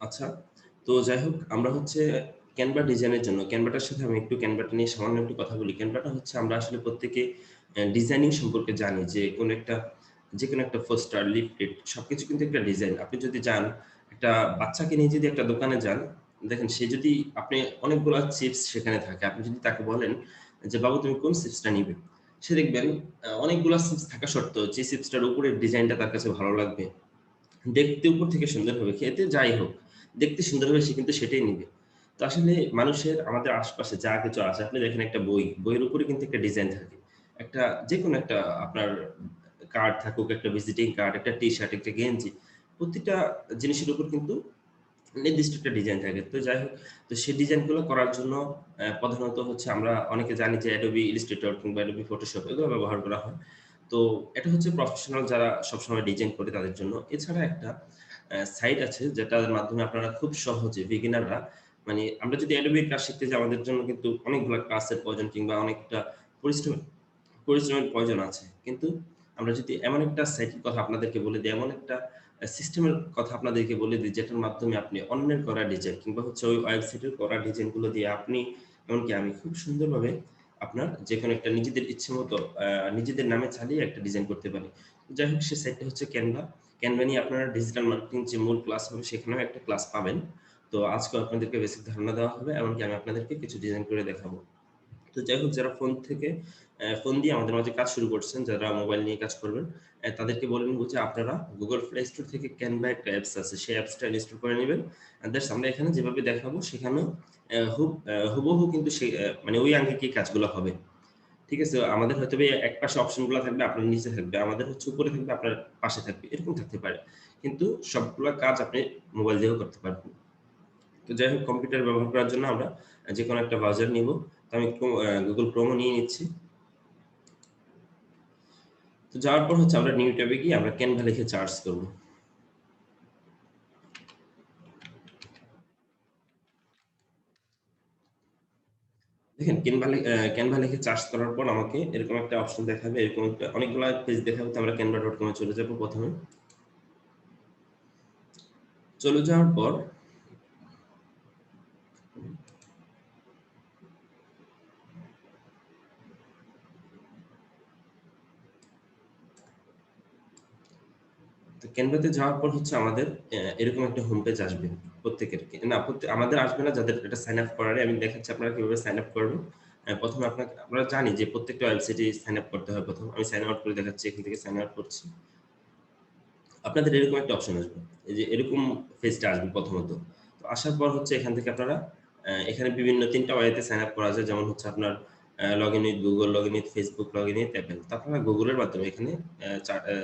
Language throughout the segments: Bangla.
আচ্ছা। তো যাই হোক আমরা হচ্ছে Canva ডিজাইনের জন্য Canva-টার সাথে আমি একটু Canva-টা নিয়ে সামান্য একটু কথা বলি। Canva-টা হচ্ছে আমরা আসলে প্রত্যেকে ডিজাইনিং সম্পর্কে জানি যে যেকোনো একটা পোস্টার, লিফলেট সবকিছু কিন্তু একটা ডিজাইন। আপনি যদি যান, একটা বাচ্চাকে নিয়ে যদি একটা দোকানে যান, দেখেন সে যদি আপনি অনেকগুলা চিপস সেখানে থাকে। আপনি যদি তাকে বলেন যে, "বাবু তুমি কোন চিপসটা নিবে?" সে দেখবেন অনেকগুলা চিপস থাকা সত্ত্বেও যে চিপসটার উপরের ডিজাইনটা তার কাছে ভালো লাগবে, দেখতে উপর থেকে সুন্দর হবে, খেতে যাই হোক, দেখতে সুন্দর হবে সে কিন্তু সেটাই নিবে। তো আসলে মানুষের আমাদের আশপাশে যা কিছু আছে, আপনি দেখেন একটা বই, বইয়ের উপরে কিন্তু একটা ডিজাইন থাকে। একটা যেকোনো একটা আপনার কার্ড থাকুক, একটা ভিজিটিং কার্ড, একটা টি-শার্ট, একটা গেঞ্জি, প্রতিটা জিনিসের উপর কিন্তু নির্দিষ্ট একটা ডিজাইন থাকে। তো যাই হোক, তো সেই ডিজাইনগুলো করার জন্য প্রধানত হচ্ছে আমরা অনেকে জানি যে Adobe Illustrator কিংবা Adobe Photoshop এগুলো ব্যবহার করা হয়। তো এটা হচ্ছে প্রফেশনাল যারা সবসময় ডিজাইন করে তাদের জন্য। এছাড়া একটা সাইট আছে যেটার মাধ্যমে আপনারা খুব সহজে বিগিনাররা মানে আমরা যদি Adobe র কাজ শিখতে যাই আমাদের জন্য কিন্তু অনেকগুলা ক্লাসের প্রয়োজন কিংবা অনেকটা পরিশ্রম পরিশ্রমের প্রয়োজন আছে। কিন্তু আমরা যদি এমন একটা সাইটের কথা আপনাদেরকে বলে দেই, এমন একটা সিস্টেমের কথা আপনাদেরকে বলে দিই, যেটার মাধ্যমে আপনি অন্যের করা ডিজাইন কিংবা হচ্ছে ওই ওয়েবসাইটের করা ডিজাইনগুলো দিয়ে আপনি এমনকি আমি খুব সুন্দরভাবে আপনার যেকোনো একটা নিজেদের ইচ্ছেমতো নিজেদের নামে চালিয়ে একটা ডিজাইন করতে পারি। যাই হোক সে সাইটটা হচ্ছে Canva। Canva নিয়ে আপনারা ডিজিটাল মার্কেটিং যে মূল ক্লাস হবে সেখানেও একটা ক্লাস পাবেন। তো আজকেও আপনাদেরকে বেসিক ধারণা দেওয়া হবে। এমনকি আমি আপনাদেরকে কিছু ডিজাইন করে দেখাবো। তো যাই হোক যারা ফোন থেকে ফোন দিয়ে আমাদের মাঝে কাজ শুরু করছেন, যারা মোবাইল নিয়ে কাজ করবেন, তাদেরকে বলে নিব যে আপনারা Google Play Store থেকে Canva একটা অ্যাপস আছে। সেই অ্যাপসটা ইনস্টল করে নিবেন। দ্যাটস আমরা এখানে যেভাবে দেখাবো সেখানেও হুবহু কিন্তু সেই মানে ওই আঙ্গিকেই কাজগুলো হবে। ঠিক আছে? আমাদের হয়তোবা এক পাশে অপশন গুলা থাকবে, আপনার নিচে থাকবে। আমাদের হচ্ছে উপরে থাকবে, আপনার পাশে থাকবে। এরকম থাকতে পারে। কিন্তু সবগুলা কাজ আপনি মোবাইল দিয়েও করতে পারবেন। তো যাই হোক কম্পিউটার ব্যবহার করার জন্য আমরা যেকোনো একটা ব্রাউজার নিব। তো আমি Google Chrome ও নিয়ে নিচ্ছি। তো যাওয়ার পর হচ্ছে আমরা নিউ ট্যাবে গিয়ে আমরা Canva লিখে সার্চ করব। দেখেন Canva লিখে সার্চ করার পর আমাকে এরকম একটা অপশন দেখাবে। এরকম একটা অনেকগুলা পেজ দেখাবে। তো আমরা canva.com এ চলে যাব ১ম এ। চলে যাওয়ার পর তো Canva তে যাওয়ার পর হচ্ছে আমাদের এরকম একটা হোম পেজ আসবে প্রত্যেকের। না আমাদের আসবে না যাদের এটা সাইন আপ করার আমি দেখাচ্ছি আপনারা কিভাবে সাইন আপ করবেন। ১ম এ আমরা জানি যে প্রত্যেকটা ওয়েবসাইটে সাইন আপ করতে হয় ১ম। আমি সাইন আউট করে দেখাচ্ছি। এখান থেকে সাইন আউট করছি। আপনাদের এরকম একটা অপশন আসবে। এই যে এরকম পেজটা আসবে প্রথমত। তো আসার পর হচ্ছে এখান থেকে আপনারা এখানে বিভিন্ন ৩ টা ওয়েতে সাইন আপ করা যায়। যেমন হচ্ছে আপনার login with Google, login with Facebook, login with Apple। তো আপনারা Google এর মাধ্যমে এখানে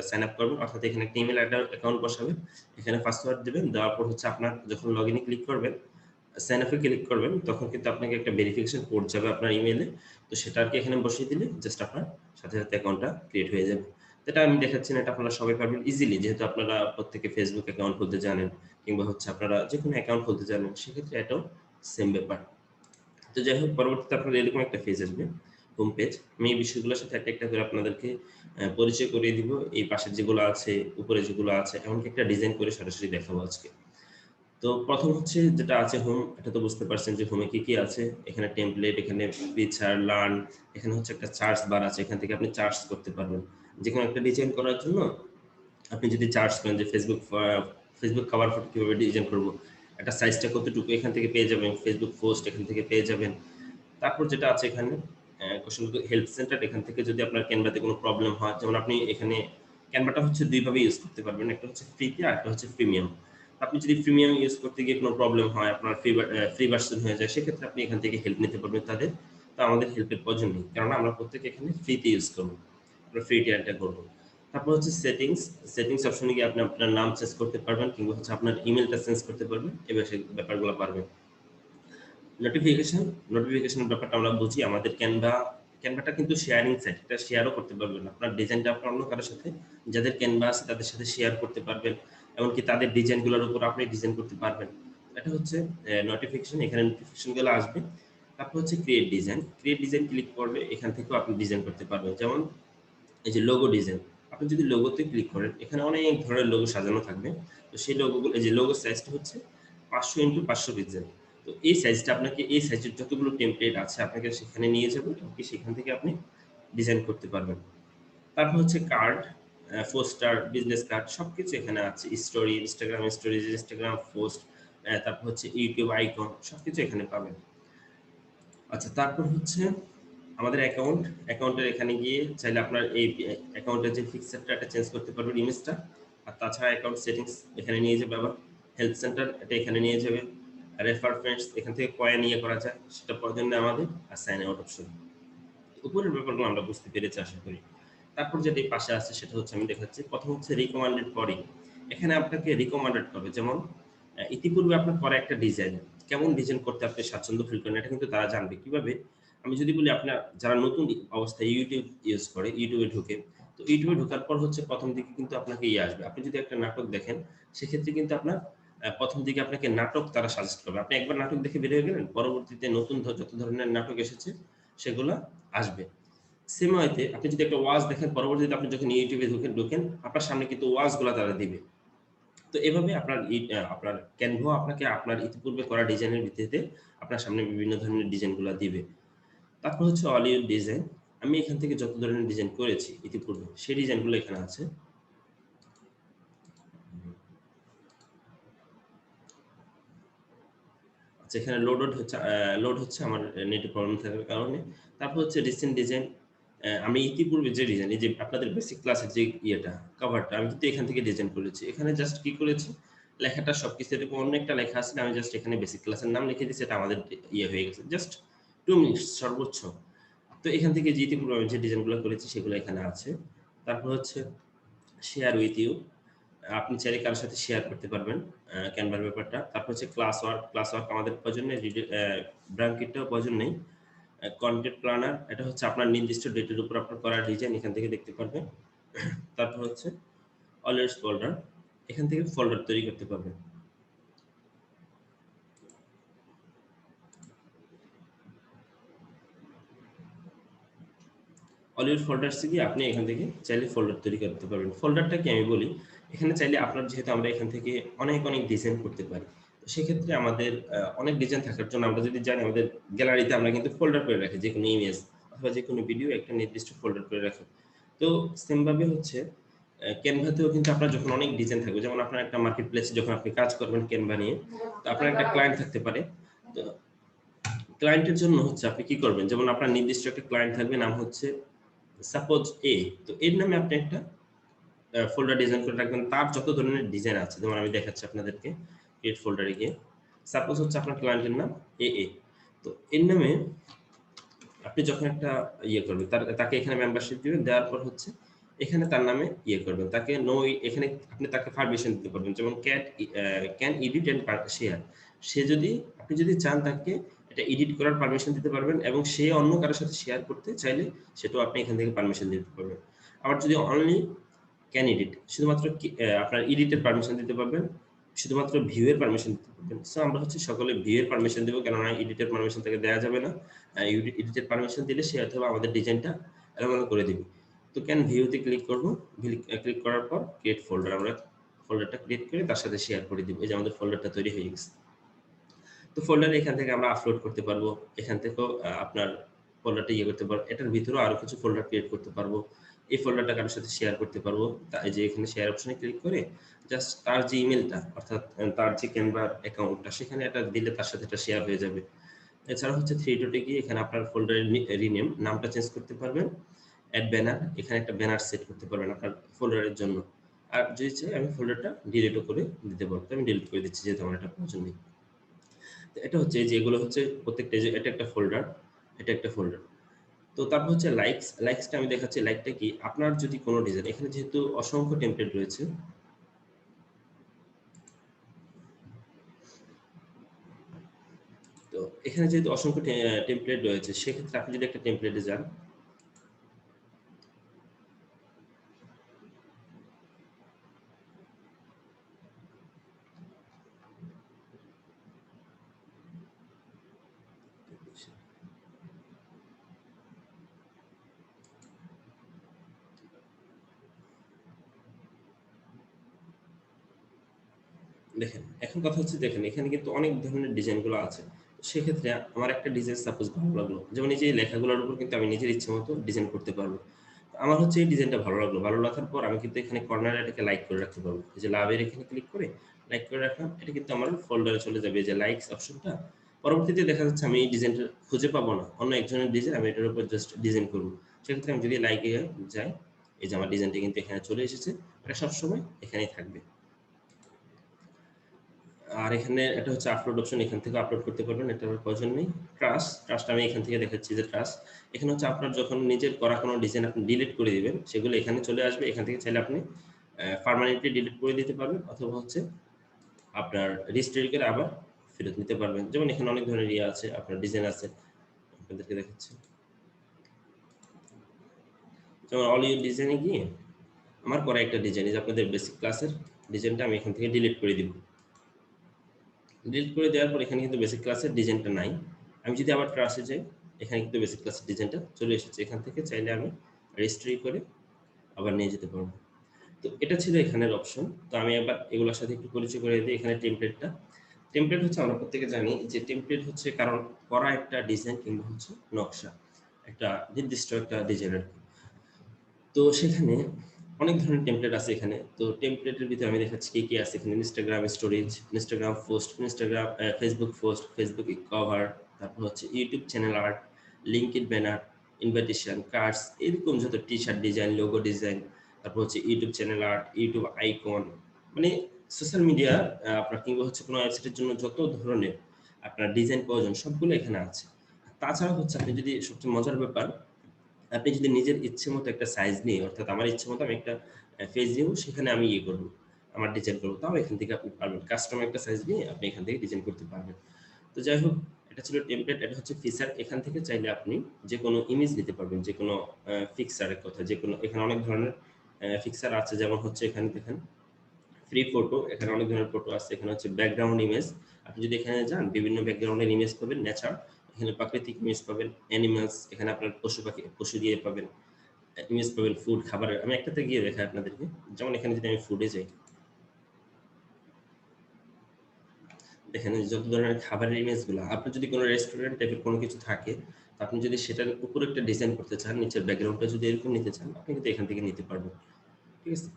সাইন আপ করবেন। অর্থাৎ এখানে একটা ইমেইল অ্যাকাউন্ট বসাবেন। এখানে পাসওয়ার্ড দিবেন। দেওয়ার পর হচ্ছে আপনার যখন লগইন এ ক্লিক করবেন, সাইন আপ এ ক্লিক করবেন, তখন কিন্তু আপনাকে একটা ভেরিফিকেশন কোড যাবে আপনার ইমেইলে। তো সেটা আরকি এখানে বসিয়ে দিলে জাস্ট আপনার সাথে অ্যাকাউন্টটা ক্রিয়েট হয়ে যাবে। এটা আমি দেখাচ্ছি না, এটা আপনারা সবাই পারবেন ইজিলি যেহেতু আপনারা প্রত্যেকে Facebook অ্যাকাউন্ট খুলতে জানেন কিংবা হচ্ছে আপনারা যেকোনো অ্যাকাউন্ট খুলতে জানেন, সেক্ষেত্রে এটাও সেম ব্যাপার। তো যাই হোক পরবর্তীতে আপনার এরকম একটা পেজ আসবে, হোম পেজ। আমি এই বিষয়গুলোর সাথে একটা করে আপনাদেরকে পরিচয় করিয়ে দিব। এই পাশের যেগুলো আছে, উপরে যেগুলো আছে, এমনকি একটা ডিজাইন করে সরাসরি দেখাবো আজকে। তো ১ম হচ্ছে যেটা আছে হোম, এটা তো বুঝতে পারছেন যে হোমে কি আছে। এখানে টেমপ্লেট, এখানে ফিচার, লার্ন, এখানে হচ্ছে একটা সার্চ বার আছে। এখান থেকে আপনি সার্চ করতে পারবেন। যেকোনো একটা ডিজাইন করার জন্য আপনি যদি সার্চ করেন যে ফেসবুক কভার ফটো কিভাবে ডিজাইন করব, একটা সাইজটা কতটুকু এখান থেকে পেয়ে যাবেন। ফেসবুক পোস্ট এখান থেকে পেয়ে যাবেন। তারপর যেটা আছে এখানে কোশ্চেন হেল্প সেন্টার, এখান থেকে যদি আপনার ক্যানভাতে কোনো প্রবলেম হয়, যেমন আপনি এখানে ক্যানভাটা হচ্ছে ২ ভাবে ইউজ করতে পারবেন। একটা হচ্ছে ফ্রিতে আর একটা হচ্ছে প্রিমিয়াম। আপনি যদি প্রিমিয়াম ইউজ করতে গিয়ে কোনো প্রবলেম হয়, আপনার ফ্রি ভার্সন হয়ে যায়, সেক্ষেত্রে আপনি এখান থেকে হেল্প নিতে পারবেন তাদের। তো আমাদের হেল্পের প্রয়োজন নেই। কেননা আমরা প্রত্যেকে এখানে ফ্রিতে ইউজ করব। আমরা ফ্রি টিয়ারটা করব। তারপর হচ্ছে সেটিংস অপশনে গিয়ে আপনি আপনার নাম চেঞ্জ করতে পারবেন কিংবা হচ্ছে আপনার ইমেইলটা চেঞ্জ করতে পারবেন। এবার সেই ব্যাপারগুলো পারবেন। নোটিফিকেশন, নোটিফিকেশনের ব্যাপারটা আমরা বুঝি। আমাদের ক্যানভাটা কিন্তু শেয়ারিং সাইট। এটা শেয়ারও করতে পারবেন। আপনার ডিজাইনটা আপনার অন্য কারো সাথে, যাদের ক্যানভা আছে তাদের সাথে শেয়ার করতে পারবেন। এমনকি তাদের ডিজাইনগুলোর উপর আপনি ডিজাইন করতে পারবেন। এটা হচ্ছে নোটিফিকেশন। এখানে নোটিফিকেশন গুলো আসবে। তারপর হচ্ছে create design. Create design click করলে এখান থেকেও আপনি ডিজাইন করতে পারবেন। যেমন এই যে লোগো ডিজাইন। আপনি যদি লোগোতে ক্লিক করেন, এখানে অনেক ধরনের লোগো সাজানো থাকবে। তো সেই লোগোগুলো, এই যে লোগো সাইজটা হচ্ছে 500 ইনটু 500 পিক্সেল। তো এই সাইজটা আপনাকে এই সাইজের যতগুলো টেমপ্লেট আছে আপনাকে সেখানে নিয়ে যাবে এবং সেখান থেকে আপনি ডিজাইন করতে পারবেন। তারপর হচ্ছে কার্ড, পোস্টার, বিজনেস কার্ড সবকিছু এখানে আছে। Story, Instagram stories, Instagram post, তারপর হচ্ছে ইউটিউব আইকন সবকিছু এখানে পাবেন। আচ্ছা, তারপর হচ্ছে আমাদের অ্যাকাউন্টের এখানে গিয়ে চাইলে আপনার এই অ্যাকাউন্টের যে পিকচারটা এটা চেঞ্জ করতে পারবেন ইমেজটা। আর তাছাড়া অ্যাকাউন্ট সেটিংস এখানে নিয়ে যাবে, আবার হেল্প সেন্টার এটা এখানে নিয়ে যাবে, রেফার ফ্রেন্ডস এখান থেকে কয়েন ইয়ে করা যায় সেটা প্রয়োজন নেই আমাদের, আর সাইন আউট অপশন। উপরের ব্যাপারগুলো আমরা বুঝতে পেরেছি আশা করি। তারপর যেটি পাশে আছে সেটা হচ্ছে আমি দেখাচ্ছি। প্রথম হচ্ছে রিকমান্ডেড পরে এখানে আপনাকে রিকমান্ডেড করবে, যেমন ইতিপূর্বে আপনার করা একটা ডিজাইন, কেমন ডিজাইন করতে আপনি স্বাচ্ছন্দ্য ফিল করেন এটা কিন্তু তারা জানবে কিভাবে। আমি যদি বলি আপনার যারা নতুন অবস্থায় ইউটিউব ইউজ করে, ইউটিউবে ঢুকে, তো ইউটিউবে ঢোকার পর হচ্ছে প্রথম দিকে কিন্তু আপনাকে ইয়ে আসবে। আপনি যদি একটা নাটক দেখেন সেক্ষেত্রে কিন্তু আপনার প্রথম দিকে আপনাকে নাটক তারা সাজেস্ট করবে। আপনি একবার নাটক দেখে বের হয়ে গেলেন, পরবর্তীতে নতুন যত ধরনের নাটক এসেছে সেগুলো আসবে। সেম ওয়েতে আপনি যদি একটা ওয়াজ দেখেন, পরবর্তীতে আপনি যখন ইউটিউবে ঢোকেন আপনার সামনে কিন্তু ওয়াজগুলো তারা দিবে। তো এভাবে আপনার ক্যানভা আপনাকে আপনার ইতিপূর্বে করা ডিজাইনের ভিত্তিতে আপনার সামনে বিভিন্ন ধরনের ডিজাইনগুলো দিবে। তারপর হচ্ছে অলিউড ডিজাইন। আমি এখান থেকে যত ধরনের ডিজাইন করেছি ইতিপূর্বে সেই ডিজাইনগুলো এখানে আছে। আচ্ছা, এখানে লোড হচ্ছে আমার নেটে প্রবলেম থাকার কারণে। তারপর হচ্ছে রিসেন্ট ডিজাইন। আমি ইতিপূর্বে যে ডিজাইন, এই যে আপনাদের বেসিক ক্লাসের যে ইয়েটা কভারটা আমি কিন্তু এখান থেকে ডিজাইন করেছি। এখানে জাস্ট কি করেছি, লেখাটা সবকিছু এরকম অন্য একটা লেখা আছে, আমি জাস্ট এখানে বেসিক ক্লাসের নাম লিখে দিয়েছি, এটা আমাদের ইয়ে হয়ে গেছে জাস্ট 2 মিনিটস সর্বোচ্চ। তো এখান থেকে যে ইতিপূর্বে আমি যে ডিজাইনগুলো করেছি সেগুলো এখানে আছে। তারপর হচ্ছে শেয়ার উইথ ইউ, আপনি চাইলে কারোর সাথে শেয়ার করতে পারবেন ক্যানভার ব্যাপারটা। তারপর হচ্ছে ক্লাস ওয়ার্ক আমাদের প্রয়োজন নেই, ব্র্যাঙ্কেটটাও প্রয়োজন নেই। কন্টেন্ট প্ল্যানার, এটা হচ্ছে আপনার নির্দিষ্ট ডেটের উপর আপনার করা ডিজাইন এখান থেকে দেখতে পারবেন। তারপর হচ্ছে অলওয়েজ ফোল্ডার, এখান থেকে ফোল্ডার তৈরি করতে পারবেন। অলওয়েজ ফোল্ডারসে গিয়ে আপনি এখান থেকে চাইলে ফোল্ডার তৈরি করতে পারবেন। ফোল্ডারটা কি আমি বলি, এখানে চাইলে আপনার যেহেতু আমরা এখান থেকে অনেক অনেক ডিজাইন করতে পারি, তো সেক্ষেত্রে আমাদের অনেক ডিজাইন থাকার জন্য আমরা যদি জানি আমাদের গ্যালারিতে আমরা কিন্তু ফোল্ডার করে রাখি, যে কোনো ইমেজ অথবা যে কোনো ভিডিও একটা নির্দিষ্ট ফোল্ডার করে রাখি। তো সেমভাবে হচ্ছে ক্যানভাতেও কিন্তু আপনার যখন অনেক ডিজাইন থাকবে, যেমন আপনার একটা মার্কেট প্লেসে যখন আপনি কাজ করবেন ক্যানভা নিয়ে, তো আপনার একটা ক্লায়েন্ট থাকতে পারে। তো ক্লায়েন্টের জন্য হচ্ছে আপনি কি করবেন, যেমন আপনার নির্দিষ্ট একটা ক্লায়েন্ট থাকবে, নাম হচ্ছে সাপোজ এ। তো এর নামে আপনি একটা ফোল্ডার ডিজাইন করে রাখবেন, তার যত ধরনের ডিজাইন আছে, যেমন আমি দেখাচ্ছি আপনাদেরকে ক্রিয়েট ফোল্ডারে গিয়ে। সাপোজ হচ্ছে আপনার ক্লায়েন্টের নাম এ। তো এর নামে আপনি যখন একটা ইয়ে করবেন, তাকে এখানে মেম্বারশিপ দিবেন, দেওয়ার পর হচ্ছে এখানে তার নামে ইয়ে করবেন, তাকে এখানে আপনি তাকে পারমিশন দিতে পারবেন, যেমন ক্যান এডিট এন্ড শেয়ার। সে যদি আপনি যদি চান তাকে এটা এডিট করার পারমিশন দিতে পারবেন, এবং সে অন্য কারোর সাথে শেয়ার করতে চাইলে সেটাও আপনি এখান থেকে পারমিশন দিতে পারবেন। আবার যদি অনলি ক্যান এডিট, শুধুমাত্র আপনার এডিটের পারমিশন দিতে পারবেন, শুধুমাত্র ভিউ এর পারমিশন দিতে পারবেন। সো আমরা হচ্ছে সকলে ভিউ এর পারমিশন দেবো, কেননা এডিটের পারমিশন তাকে দেওয়া যাবে না। এডিটের পারমিশন দিলে সে অথবা আমাদের ডিজাইনটা এলোমেলো করে দিবে। তো ক্যান ভিউতে ক্লিক করবো, ক্লিক করার পর ক্রিয়েট ফোল্ডার, আমরা ফোল্ডারটা ক্রিয়েট করে তার সাথে শেয়ার করে দিব। এই যে আমাদের ফোল্ডারটা তৈরি হয়ে গেছে। তো ফোল্ডারে এখান থেকে আমরা আপলোড করতে পারবো, এখান থেকেও আপনার ফোল্ডারটা ইয়ে করতে পারবো, এটার ভিতরেও আরো কিছু ফোল্ডার ক্রিয়েট করতে পারবো। এই ফোল্ডারটা কারোর সাথে শেয়ার করতে পারবো, তাই যে এখানে শেয়ার অপশনে ক্লিক করে জাস্ট তার যে ইমেলটা, অর্থাৎ তার যে ক্যানভার অ্যাকাউন্টটা, সেখানে এটা দিলে তার সাথে এটা শেয়ার হয়ে যাবে। এছাড়া হচ্ছে থ্রি ডটে গিয়ে এখানে আপনার ফোল্ডারের রিনেম, নামটা চেঞ্জ করতে পারবেন। অ্যাড ব্যানার, এখানে একটা ব্যানার সেট করতে পারবেন আপনার ফোল্ডারের জন্য। আর যদি চাই আমি ফোল্ডারটা ডিলিটও করে দিতে পারবো, আমি ডিলিট করে দিচ্ছি যেহেতু আমার এটা প্রয়োজন নেই। এটা হচ্ছে যে এগুলো হচ্ছে প্রত্যেকটা, যে এটা একটা ফোল্ডার, এটা একটা ফোল্ডার। তো তারপর হচ্ছে লাইকসটা আমি দেখাচ্ছি। লাইকটা কি, আপনার যদি কোনো ডিজাইন, এখানে যেহেতু অসংখ্য টেমপ্লেট রয়েছে, তো এখানে যেহেতু অসংখ্য টেমপ্লেট রয়েছে, সেক্ষেত্রে আপনি যদি একটা টেমপ্লেটে যান, দেখেন, এখন কথা হচ্ছে দেখেন এখানে কিন্তু অনেক ধরনের ডিজাইনগুলো আছে। সেক্ষেত্রে আমার একটা ডিজাইন সাপোজ ভালো লাগলো। যেমন এই যে এই লেখাগুলোর উপর কিন্তু আমি নিজের ইচ্ছে মতো ডিজাইন করতে পারবো। আমার হচ্ছে এই ডিজাইনটা ভালো লাগলো। ভালো লাগার পর আমি কিন্তু এখানে কর্নারে এটাকে লাইক করে রাখতে পারবো। এই যে লাভের এখানে ক্লিক করে লাইক করে রাখলাম। এটা কিন্তু আমার ফোল্ডারে চলে যাবে এই যে লাইকস অপশনটা। পরবর্তীতে দেখা যাচ্ছে আমি এই ডিজাইনটা খুঁজে পাবো না। অন্য একজনের ডিজাইন আমি এটার উপর জাস্ট ডিজাইন করব। সেক্ষেত্রে আমি যদি লাইকে যাই, এই যে আমার ডিজাইনটা কিন্তু এখানে চলে এসেছে। এটা সবসময় এখানেই থাকবে। আর এখানে এটা হচ্ছে আপলোড অপশন, এখান থেকে আপলোড করতে পারবেন, এটার প্রয়োজন নেই। ট্রাস্ট আমি এখান থেকে দেখাচ্ছি যে ট্রাস্ট এখানে হচ্ছে আপনার যখন নিজের করা কোনো ডিজাইন আপনি ডিলিট করে দিবেন সেগুলো এখানে চলে আসবে। এখান থেকে চাইলে আপনি পার্মানেন্টলি ডিলিট করে দিতে পারবেন অথবা হচ্ছে আপনার রিস্টোর করে আবার ফেরত নিতে পারবেন। যেমন এখানে অনেক ধরনের ইয়ে আছে, আপনার ডিজাইন আছে, আপনাদেরকে দেখাচ্ছি। যেমন অল ইউর ডিজাইনে গিয়ে আমার করা একটা ডিজাইন, যে আপনাদের বেসিক ক্লাসের ডিজাইনটা আমি এখান থেকে ডিলিট করে দিব। ডিলিট করে দেওয়ার পর এখানে কিন্তু বেসিক ক্লাসের ডিজাইনটা নাই। আমি যদি আবার ক্লাসে যাই, এখানে কিন্তু বেসিক ক্লাসের ডিজাইনটা চলে এসেছে। এখান থেকে চাইলে আমি রেজিস্ট্রি করে আবার নিয়ে যেতে পারবো। তো এটা ছিল এখানের অপশন। তো আমি এবার এগুলোর সাথে একটু পরিচয় করে দিই। এখানে টেমপ্লেটটা, টেমপ্লেট হচ্ছে আমরা প্রত্যেকে জানি যে টেমপ্লেট হচ্ছে কারণ করা একটা ডিজাইন কিংবা হচ্ছে নকশা, একটা নির্দিষ্ট একটা ডিজাইনের। তো সেখানে অনেক ধরনের টেমপ্লেট আছে এখানে। তো টেমপ্লেটের ভিতরে আমি দেখাচ্ছি কি কি আছে এখানে। Instagram storage, Instagram post, Instagram Facebook post, Facebook cover, তারপর হচ্ছে YouTube channel art, linked banner, invitation cards, এরকম যত T shirt design, logo design, তারপর হচ্ছে YouTube channel art, YouTube icon, মানে সোশ্যাল মিডিয়া আপনার কিংবা হচ্ছে কোনো ওয়েবসাইটের জন্য যত ধরনের আপনার ডিজাইন প্রয়োজন সবগুলো এখানে আছে। তাছাড়া হচ্ছে আপনি যদি সবচেয়ে মজার ব্যাপার, আপনি যদি নিজের ইচ্ছে মতো একটা সাইজ নিয়ে, অর্থাৎ আমার ইচ্ছে মতো আমি একটা পেজ নিব, সেখানে আমি ইয়ে করবো, আমার ডিজাইন করবো, তাও এখান থেকে আপনি পারবেন। কাস্টম একটা সাইজ নিয়ে আপনি এখান থেকে ডিজাইন করতে পারবেন। তো যাই হোক, এটা ছিল টেমপ্লেট, এটা হচ্ছে ফিচার। এখান থেকে চাইলে আপনি যে কোনো ইমেজ নিতে পারবেন, যে কোনো ফিক্সারের কথা, যে কোনো এখানে অনেক ধরনের ফিক্সার আছে। যেমন হচ্ছে এখানে দেখেন ফ্রি ফটো, এখানে অনেক ধরনের ফটো আছে। এখানে হচ্ছে ব্যাকগ্রাউন্ড ইমেজ, আপনি যদি এখানে যান বিভিন্ন ব্যাকগ্রাউন্ডের ইমেজ পাবেন, নেচার, এখানে প্রাকৃতিক ইমেজ পাবেন, অ্যানিমালস, এখানে আপনার পশু পাখি পশু দিয়ে পাবেন, ইমেজ পাবেন ফুড খাবারের। আমি একটাতে গিয়ে দেখাই আপনাদেরকে। যেমন এখানে যদি আমি ফুডে যাই, দেখেন যত ধরনের খাবারের ইমেজগুলো, আপনার যদি কোনো রেস্টুরেন্ট টাইপের কোনো কিছু থাকে, আপনি যদি সেটার উপর একটা ডিজাইন করতে চান, নিচের ব্যাকগ্রাউন্ডটা যদি এরকম নিতে চান, আপনি কিন্তু এখান থেকে নিতে পারবেন। ঠিক আছে,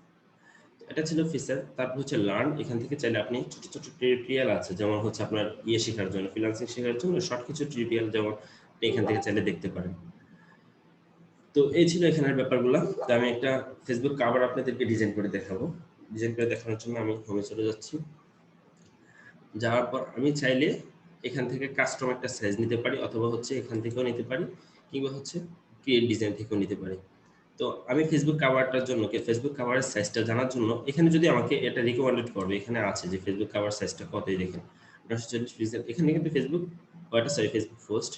এটা ছিল ফিচার। তারপর হচ্ছে লার্ন, এখান থেকে চাইলে আপনি ছোট ছোট টিউটোরিয়াল আছে, যেমন হচ্ছে আপনার ইয়ে শেখার জন্য, ফ্রিল্যান্সিং শেখার জন্য শর্ট কিছু টিউটোরিয়াল, যেমন আপনি এখান থেকে চাইলে দেখতে পারেন। তো এই ছিল এখানের ব্যাপারগুলো। তো আমি একটা ফেসবুক কাভার আপনাদেরকে ডিজাইন করে দেখাবো। ডিজাইন করে দেখানোর জন্য আমি হোমে চলে যাচ্ছি। যাওয়ার পর আমি চাইলে এখান থেকে কাস্টম একটা সাইজ নিতে পারি, অথবা হচ্ছে এখান থেকেও নিতে পারি, কিংবা হচ্ছে ক্রিয়েট ডিজাইন থেকেও নিতে পারি। তো আমি ফেসবুক কাভারটার জন্য ফেসবুক কাভারের সাইজটা জানার জন্য এখানে যদি আমাকে এটা রিকমেন্ডেড করবে, এখানে আছে যে ফেসবুক কাভার সাইজটা কতই দেখেন 940 পিক্সেল। এখানে কিন্তু ফেসবুক কয়টা, সরি ফেসবুক পোস্ট,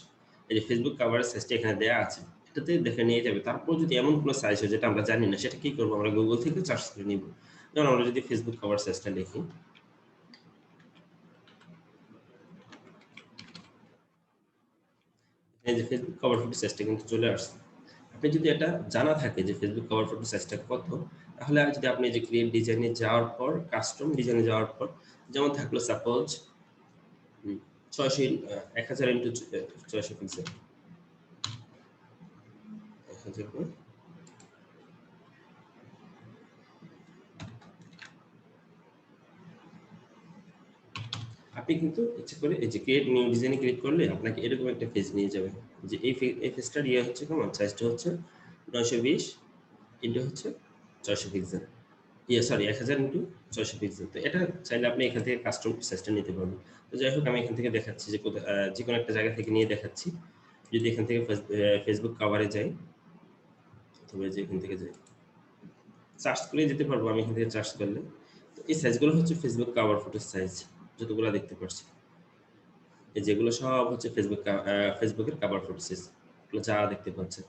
এই যে ফেসবুক কাভারের সাইজটা এখানে দেওয়া আছে, এটাতে দেখে নিয়ে যাবে। তারপর যদি এমন কোনো সাইজ হয় যেটা আমরা জানি না, সেটা কি করবো, আমরা গুগল থেকে সার্চ করে নিব। যেমন আমরা যদি ফেসবুক কাভার সাইজটা লিখি, এই যে ফেসবুক কভার ফটো সাইজটা কিন্তু চলে আসছে। আপনি যদি এটা জানা থাকে যে ফেসবুক কভার ফটো সাইজটা কত, তাহলে আর যদি আপনি যে ক্রিয়েট ডিজাইনে যাওয়ার পর কাস্টম ডিজাইনে যাওয়ার পর, যেমন থাকলো সাপোজ 600 1000 ইন্টু 600 পিক্সেল, 1000 আপনি কিন্তু ইচ্ছে করে এই যে ক্রিয়েট নিউ ডিজাইনে ক্লিক করলে আপনাকে এরকম একটা পেজ নিয়ে যাবে। যে এই পেজটার ইয়ে হচ্ছে কেমন, সাইজটা হচ্ছে 920 ইন্টু হচ্ছে 600 পিক্সেল, ইয়ে সরি 1000 ইন্টু 600 পিক্সেল। তো এটা চাইলে আপনি এখান থেকে কাস্টম সাইজটা নিতে পারবেন। তো যাই হোক, আমি এখান থেকে দেখাচ্ছি যে কোথায়, যে কোনো একটা জায়গা থেকে নিয়ে দেখাচ্ছি। যদি এখান থেকে ফেসবুক কাভারে যাই, তবে যে এখান থেকে যাই, সার্চ করে যেতে পারবো আমি এখান থেকে সার্চ করলে। তো এই সাইজগুলো হচ্ছে ফেসবুক কাভার ফটোর সাইজ, যতগুলো দেখতে পাচ্ছি। এই যেগুলো সব হচ্ছে ফেসবুকের কাভার ফটো সাইজ, এগুলো যা দেখতে পাচ্ছেন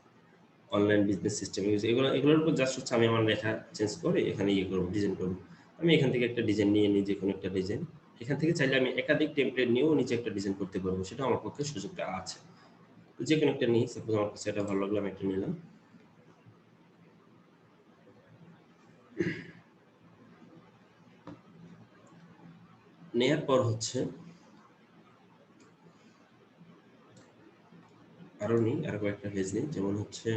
অনলাইন বিজনেস সিস্টেম ইউজ, এগুলোর উপর জাস্ট হচ্ছে আমি আমার লেখা চেঞ্জ করে এখানে ইয়ে করবো, ডিজাইন করবো। আমি এখান থেকে একটা ডিজাইন নিয়ে নিই, যে কোনো একটা ডিজাইন। এখান থেকে চাইলে আমি একাধিক টেমপ্লেট নিয়েও নিচে একটা ডিজাইন করতে পারবো, সেটা আমার পক্ষে সুযোগটা আছে। তো যে কোনো একটা নিই, সাপোজ আমার কাছে এটা ভালো লাগলো, আমি একটা নিলাম। নেয়ার পর হচ্ছে আরো নেই, আরো কয়েকটা পেজ নেই, যেমন হচ্ছে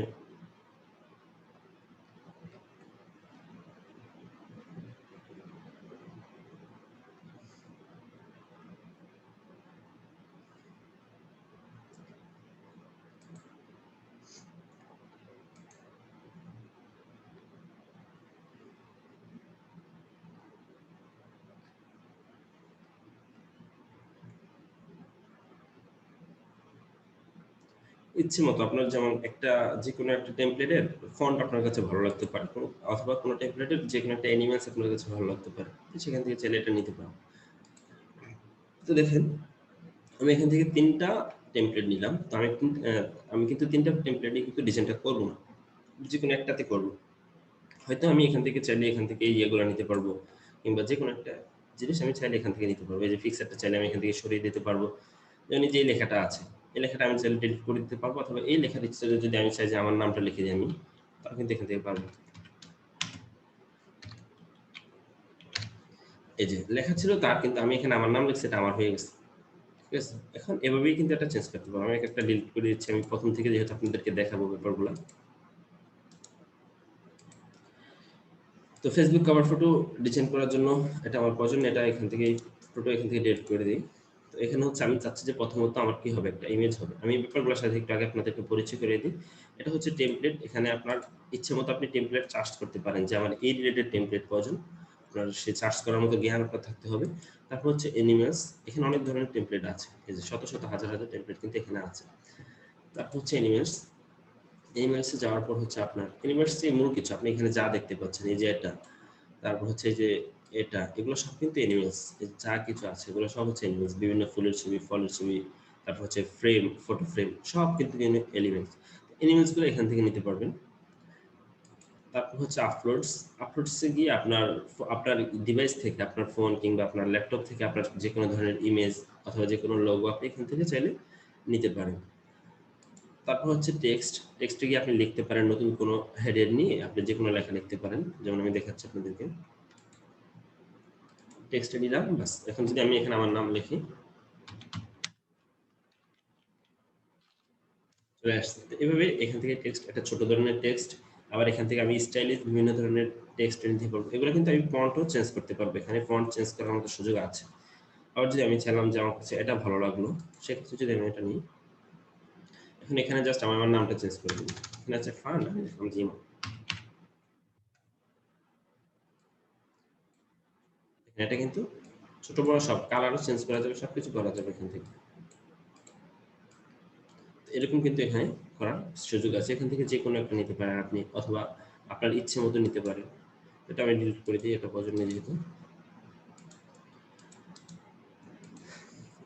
ইচ্ছে মতো আপনার যেমন একটা যেকোনো একটা টেমপ্লেটের ফন্ট আপনার কাছে ভালো লাগতে পারে, অথবা কোনো টেমপ্লেটের যেকোনো একটা অ্যানিমেলস আপনার কাছে ভালো লাগতে পারে, সেখান থেকে চাইলে এটা নিতে পারেন। তো দেখেন আমি এখান থেকে ৩টা টেমপ্লেট নিলাম। তো আমি কিন্তু ৩টা টেমপ্লেটে কিন্তু ডিজাইনটা করব না। যেকোনো একটাতে করব। হয়তো আমি এখান থেকে চাইলে এখান থেকে এই ইয়েগুলা নিতে পারবো, কিংবা যেকোনো একটা জিনিস আমি চাইলে এখান থেকে নিতে পারবো। এই যে ফিক্সারটা চাইলে আমি এখান থেকে সরিয়ে দিতে পারবো। যেমন এই যে এই লেখাটা আছে, এই লেখাটা আমি চাইলে ডিলিট করে দিতে পারবো, অথবা এই লেখার ইচ্ছে যদি আমি চাই যে আমার নামটা লিখে দিই আমি, তাহলে কিন্তু এখান থেকে পারবো। এই যে লেখা ছিল তার, কিন্তু আমি এখানে আমার নাম লিখছি, এটা আমার হয়ে গেছে। ঠিক আছে? এখন এভাবেই কিন্তু এটা চেঞ্জ করতে পারবো। আমি একটা ডিলিট করে দিচ্ছি, আমি প্রথম থেকে যেহেতু আপনাদেরকে দেখাবো ব্যাপারগুলো। তো ফেসবুক কভার ফটো ডিজাইন করার জন্য এটা আমার প্রয়োজন, এটা এখান থেকে ফটো এখান থেকে ডিলিট করে দিই। তো এখানে হচ্ছে আমি চাচ্ছি যে প্রথমত আমার কি হবে, একটা ইমেজ হবে। আমি ব্যাপারগুলোর সাথে একটু আগে আপনাদেরকে পরিচয় করে দিই। এটা হচ্ছে টেমপ্লেট। এখানে আপনার ইচ্ছে মতো আপনি টেমপ্লেট চার্জ করতে পারেন, যে আমার এই রিলেটেড টেমপ্লেট প্রয়োজন। আপনার সে চার্জ করার মতো জ্ঞান আপনার থাকতে হবে। তারপর হচ্ছে অ্যানিমেলস। এখানে অনেক ধরনের টেমপ্লেট আছে, এই যে শত শত হাজার হাজার টেমপ্লেট কিন্তু এখানে আছে। তারপর হচ্ছে অ্যানিমেলস। অ্যানিমেলসে যাওয়ার পর হচ্ছে আপনার অ্যানিমেলসে মূল কিছু আপনি এখানে যা দেখতে পাচ্ছেন, এই যে এটা, তারপর হচ্ছে এই যে এটা, এগুলো সব কিন্তু অ্যানিমেলস। যা কিছু আছে এগুলো সব হচ্ছে অ্যানিমেলস। বিভিন্ন ফুলের ছবি, ফলের ছবি, তারপর হচ্ছে ফ্রেম, ফটো ফ্রেম, সব কিন্তু এলিমেন্টস। এনিমেলস গুলো এখান থেকে নিতে পারবেন। তারপর হচ্ছে আপলোডস। আপলোডসে গিয়ে আপনার ডিভাইস থেকে, আপনার ফোন কিংবা আপনার ল্যাপটপ থেকে আপনার যে কোনো ধরনের ইমেজ অথবা যে কোনো লোগো আপনি এখান থেকে চাইলে নিতে পারেন। তারপর হচ্ছে টেক্সট। টেক্সটে গিয়ে আপনি লিখতে পারেন, নতুন কোনো হেডের নিয়ে আপনি যে কোনো লেখা লিখতে পারেন, যেমন আমি দেখাচ্ছি আপনাদেরকে। টেক্সটে নিলাম, বাস। এখন যদি আমি এখানে আমার নাম লিখি, চলে আসছে। তো এভাবে এখান থেকে টেক্সট, একটা ছোট ধরনের টেক্সট, আবার এখান থেকে আমি স্টাইলিশ বিভিন্ন ধরনের টেক্সট নিতে পারবো। এগুলো কিন্তু আমি ফন্টও চেঞ্জ করতে পারবো, এখানে ফন্ট চেঞ্জ করার মতো সুযোগ আছে। আবার যদি আমি চাইলাম যে আমার কাছে এটা ভালো লাগলো, সেক্ষেত্রে যদি আমি এটা নিই, এখন এখানে জাস্ট আমার নামটা চেঞ্জ করে দিই। এখানে আছে ফান, আমি লিখলাম জিমা। এটা কিন্তু ছোট বড় সব কালারও চেঞ্জ করা যাবে, সবকিছু করা যাবে এখান থেকে। এরকম কিন্তু এখানে করার সুযোগ আছে। এখান থেকে যে কোনো একটা নিতে পারেন আপনি, অথবা আপনার ইচ্ছে মতো নিতে পারেন। এটা আমি ডিলিট করে দিই, এটা প্রয়োজন নেই যেহেতু।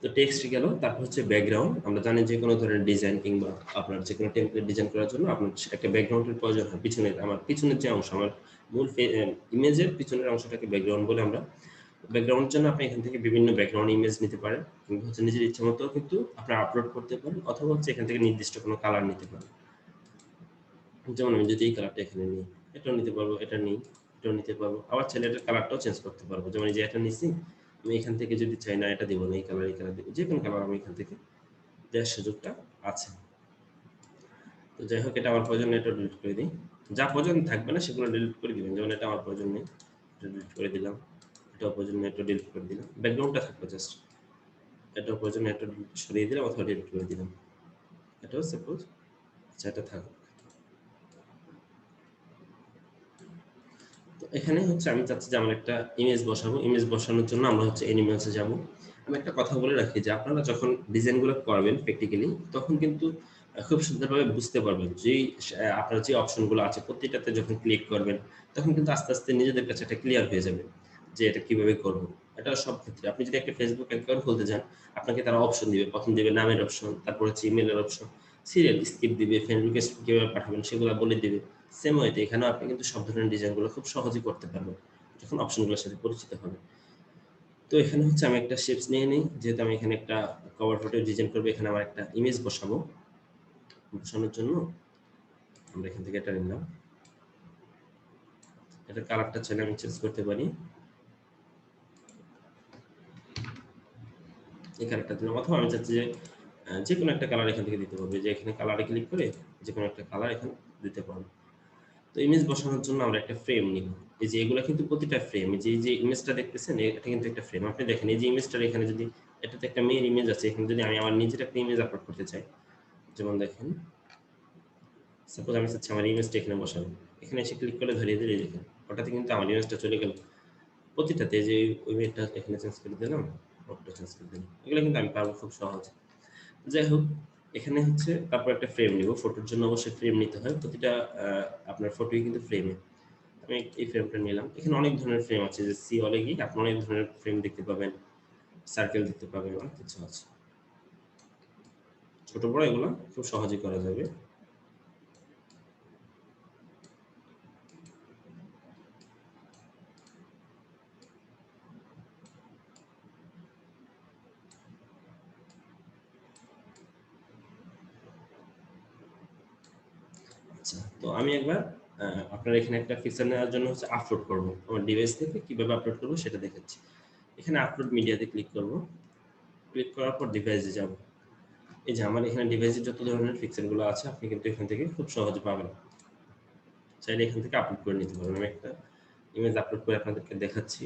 তো টেক্সট গেল। তারপর হচ্ছে ব্যাকগ্রাউন্ড। আমরা জানি যে কোনো ধরনের ডিজাইন কিংবা আপনার যে কোনো টেমপ্লেট ডিজাইন করার জন্য আপনার একটা ব্যাকগ্রাউন্ডের প্রয়োজন হয়। পিছনের, আমার পিছনের যে অংশ, আমার মূল ইমেজের পিছনের অংশটাকে ব্যাকগ্রাউন্ড বলে আমরা। ব্যাকগ্রাউন্ডের জন্য আপনি এখান থেকে বিভিন্ন ব্যাকগ্রাউন্ড ইমেজ নিতে পারেন, কিংবা হচ্ছে নিজের ইচ্ছে মতো কিন্তু আপনি আপলোড করতে পারেন, অথবা হচ্ছে এখান থেকে নির্দিষ্ট কোনো কালার নিতে পারেন। যেমন আমি যদি এই কালারটা এখানে নিই, এটাও নিতে পারবো, এটা নিই, এটাও নিতে পারবো। আবার চাইলে এটার কালারটাও চেঞ্জ করতে পারবো। যেমন এই যে এটা নিছি, আমি এখান থেকে যদি চাই না এটা দিব না, এই কালার, এই কালার দিব, যে কোনো কালার আমি এখান থেকে দেওয়ার সুযোগটা আছে। তো যাই হোক, এটা আমার প্রয়োজন নেই, এটা ডিলিট করে দিই। যা প্রয়োজন থাকবে না সেগুলো ডিলিট করে দিবেন। যেমন এটা আমার প্রয়োজন নেই, এটা ডিলিট করে দিলাম। এটাও প্রয়োজন নেই, এটা ডিলিট করে দিলাম। ব্যাকগ্রাউন্ডটা থাকবে জাস্ট। এটাও প্রয়োজন নেই, এটা সরিয়ে দিলাম অথবা ডিলিট করে দিলাম। এটাও সাপোজ, আচ্ছা এটা থাকুক। তো এখানে হচ্ছে আমি চাচ্ছি যে আমার একটা ইমেজ বসাবো। ইমেজ বসানোর জন্য আমরা হচ্ছে অ্যানিমেলসে যাব। আমি একটা কথা বলে রাখি যে আপনারা যখন ডিজাইনগুলো করবেন প্র্যাকটিক্যালি, তখন কিন্তু খুব সুন্দরভাবে বুঝতে পারবেন যেই আপনার যে অপশনগুলো আছে প্রত্যেকটাতে যখন ক্লিক করবেন, তখন কিন্তু আস্তে আস্তে নিজেদের কাছে এটা ক্লিয়ার হয়ে যাবে যে এটা কিভাবে করব। এটা সব ক্ষেত্রে আপনি যদি একটা ফেসবুক অ্যাকাউন্ট খুলতে যান, আপনাকে তারা অপশন দিবে। প্রথম দিবে নামের অপশন, তারপর হচ্ছে ইমেলের অপশন, সিরিয়াল স্কিপ দিবে, ফ্রেন্ড রিকোয়েস্ট কিভাবে পাঠাবেন সেগুলো বলে দিবে। সেম ওয়েতে এখানেও আপনি কিন্তু সব ধরনের ডিজাইনগুলো খুব সহজেই করতে পারবেন যখন অপশনগুলোর সাথে পরিচিত হবেন। তো এখানে হচ্ছে আমি একটা শেপস নিয়ে নিই, যেহেতু আমি এখানে একটা কভার ফটো ডিজাইন করবো, এখানে আমার একটা ইমেজ বসাবো। বসানোর জন্য আমরা এখান থেকে এটা নিলাম। এটা কালারটা চাইলে আমি চেঞ্জ করতে পারি। এই কালারটা দিলাম, অথবা আমি চাচ্ছি যে যে কোনো একটা কালার এখান থেকে দিতে পারবো, যে এখানে কালারে ক্লিক করে যে কোনো একটা কালার এখানে দিতে পারবো। তো ইমেজ বসানোর জন্য আমরা একটা ফ্রেম নিব। এই যে এগুলা কিন্তু প্রতিটা ফ্রেম, এই যে ইমেজটা দেখতেছেন এটা কিন্তু একটা ফ্রেম। আপনি দেখেন এই যে ইমেজটার এখানে যদি এটাতে একটা মেয়ের ইমেজ আছে, এখানে যদি আমি আমার নিজের একটা ইমেজ আপলোড করতে চাই, যেমন দেখেন সাপোজ আমি চাচ্ছি আমার ইমেজটা এখানে বসাবো, এখানে এসে ক্লিক করে ধরিয়ে দিলে দেখেন ওটাতে কিন্তু আমার ইমেজটা চলে গেল প্রতিটাতে। যে ওই মেয়েটা এখানে চেঞ্জ করে দিলাম, ওটা চেঞ্জ করে দিলাম, এগুলো কিন্তু আমি পারবো খুব সহজে। যাই হোক, এখানে হচ্ছে তারপর একটা ফ্রেম নিব। ফটোর জন্য অবশ্যই ফ্রেম নিতে হয়, প্রতিটা আপনার ফটোই কিন্তু ফ্রেমে। আমি এই ফ্রেমটা নিলাম। এখানে অনেক ধরনের ফ্রেম আছে, যে সি অলে গিয়ে আপনি অনেক ধরনের ফ্রেম দেখতে পাবেন, সার্কেল দেখতে পাবেন, অনেক কিছু আছে। ছোট বড় এগুলো খুব সহজেই করা যাবে। আচ্ছা, তো আমি একবার আপনার এখানে একটা পিকচার নেওয়ার জন্য হচ্ছে আপলোড করব। আমার ডিভাইস থেকে কিভাবে আপলোড করব সেটা দেখাচ্ছি। এখানে আপলোড মিডিয়াতে ক্লিক করব। ক্লিক করার পর ডিভাইসে যাব। এই যে আমার এখানে ডিভাইসে যত ধরনের পিক্সেলগুলো আছে আপনি কিন্তু এখান থেকে খুব সহজে পাবেন। চাইলে এখান থেকে আপলোড করে নিতে পারবেন। আমি একটা ইমেজ আপলোড করে আপনাদেরকে দেখাচ্ছি।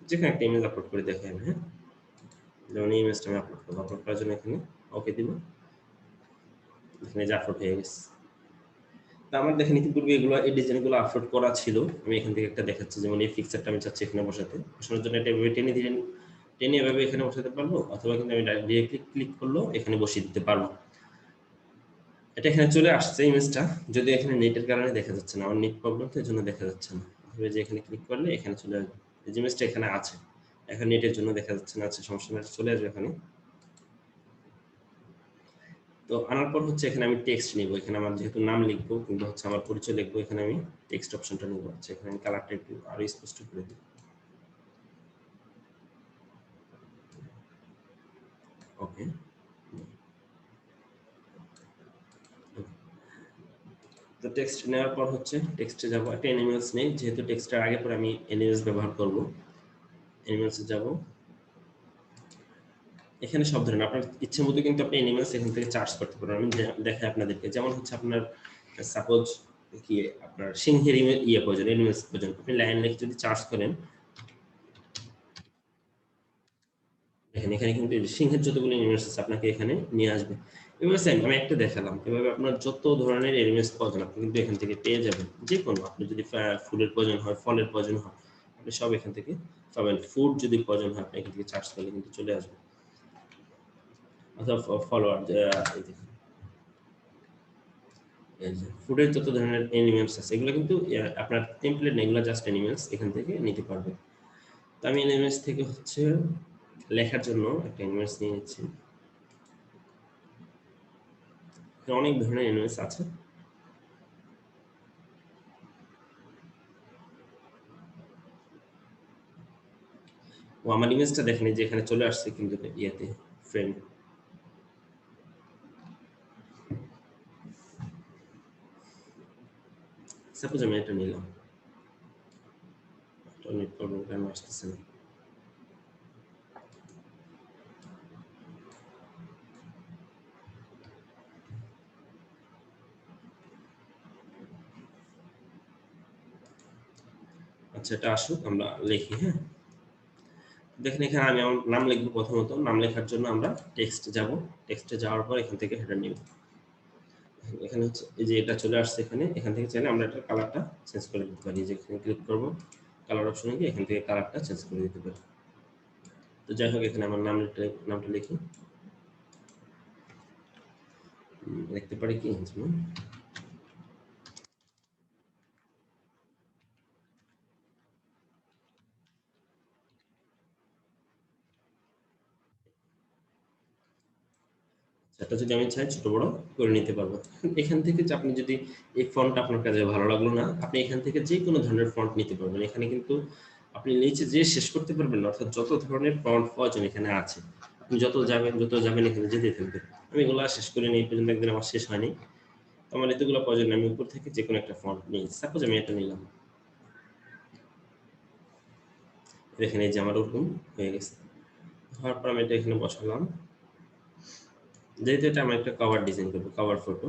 যেখানে একটা ইমেজ আপলোড করে দেখাই আমি, হ্যাঁ? যেমন এই ইমেজটা আমি আপলোড করবো। আপলোড করার জন্য এখানে ওকে দিব। এখানে যে আপলোড হয়ে গেছে। তা আমার দেখেন ইতিপূর্বে এগুলো এই ডিজাইনগুলো আপলোড করা ছিল। আমি এখান থেকে একটা দেখাচ্ছি, যেমন এই পিকচারটা আমি চাচ্ছি এখানে বসাতে। বসানোর জন্য এটা এভাবে টেনে দিলেন, টেনে এভাবে এখানে বসাতে পারবো, অথবা কিন্তু আমি ডিরেক্টলি ক্লিক করলেও এখানে বসিয়ে দিতে পারবো। এটা এখানে চলে আসছে ইমেজটা, যদি এখানে নেটের কারণে দেখা যাচ্ছে না, আমার নেট প্রবলেম তো এর জন্য দেখা যাচ্ছে না। তবে যে এখানে ক্লিক করলে এখানে চলে আসবে। এই ইমেজটা এখানে আছে, এখন নেটের জন্য দেখা যাচ্ছে না, আছে সমস্যা না, চলে আসবে এখানে। তো আনার পর হচ্ছে এখানে আমি টেক্সট নিব। এখানে আমার যেহেতু নাম লিখবো কিন্তু হচ্ছে আমার পরিচয় লিখবো, এখানে আমি টেক্সট অপশনটা নিব। আচ্ছা, এখানে আমি কালারটা একটু আরো স্পষ্ট করে দিই। ওকে, তো টেক্সট নেওয়ার পর হচ্ছে টেক্সটে যাব। একটা অ্যানিমেলস নেই, যেহেতু টেক্সটের আগে পরে আমি অ্যানিমেলস ব্যবহার করব। অ্যানিমেলসে যাব। এখানে সব ধরনের আপনার ইচ্ছে মতো কিন্তু আপনি অ্যানিমেলস এখান থেকে চার্জ করতে পারেন। আমি দেখাই আপনাদেরকে। যেমন হচ্ছে আপনার সাপোজ কি আপনার সিংহের ইয়ে প্রয়োজন, অ্যানিমেলস প্রয়োজন, আপনি লাইন লিখে যদি চার্জ করেন, দেখেন এখানে কিন্তু সিংহের যতগুলো অ্যানিমেলস আছে আপনাকে এখানে নিয়ে আসবে। এভাবে সেম আমি একটা দেখালাম, এভাবে আপনার যত ধরনের অ্যানিমেলস প্রয়োজন আপনি কিন্তু এখান থেকে পেয়ে যাবেন। যে কোনো, আপনি যদি ফুলের প্রয়োজন হয়, ফলের প্রয়োজন হয়, আপনি সব এখান থেকে পাবেন। ফুড যদি প্রয়োজন হয় আপনি এখান থেকে চার্জ করলে কিন্তু চলে আসবে। অথবা ফলোয়ার, ফুডের যত ধরনের অ্যানিমেলস আছে এগুলো কিন্তু আপনার টেমপ্লেট না, এগুলো জাস্ট অ্যানিমেলস এখান থেকে নিতে পারবেন। তো আমি অ্যানিমেলস থেকে হচ্ছে লেখার জন্য একটা অ্যানিমেলস নিয়ে নিচ্ছি। অনেক ধরনের অ্যানিমেলস আছে। ও আমার ইমেজটা দেখেন যে এখানে চলে আসছে কিন্তু ইয়েতে ফ্রেম। সাপোজ আমি এটা নিলাম, নেট প্রবলেম কেন আসতেছে না? আচ্ছা, এটা আসুক, আমরা লিখি, হ্যাঁ? দেখেন এখানে আমি আমার নাম লিখবো। প্রথমত নাম লেখার জন্য আমরা টেক্সট যাব। টেক্সটে যাওয়ার পর এখান থেকে হেডার নিব। এখানে হচ্ছে এই যে এটা চলে আসছে এখানে, এখান থেকে চাইলে আমরা এটা কালারটা চেঞ্জ করে দিতে পারি। যে এখানে ক্লিক করব, কালার অপশনে গিয়ে এখান থেকে কালারটা চেঞ্জ করে দিতে পারি। তো যাই হোক, এখানে আমার নামটা লিখি। লিখতে পারি কি সেটা যদি আমি চাই ছোট বড় করে নিতে পারবো। এখান থেকে যে আপনি যদি এই ফন্ট আপনার কাছে ভালো লাগলো না, আপনি এখান থেকে যে কোনো ধরনের ফন্ট নিতে পারবেন। এখানে কিন্তু আপনি নিচে যে শেষ করতে পারবেন না, অর্থাৎ যত ধরনের ফন্ট প্রয়োজন এখানে আছে, আপনি যত যাবেন এখানে যেতে থাকবেন। আমি এগুলো শেষ করে নিই, পর্যন্ত একদিন আমার শেষ হয়নি। আমার এতগুলো প্রয়োজন, আমি উপর থেকে যে কোনো একটা ফন্ট নিই। সাপোজ আমি এটা নিলাম, দেখেন এই যে আমার ওরকম হয়ে গেছে। হওয়ার পর আমি এটা এখানে বসালাম। যেহেতু এটা আমি একটা কভার ডিজাইন করবো, কভার ফটো।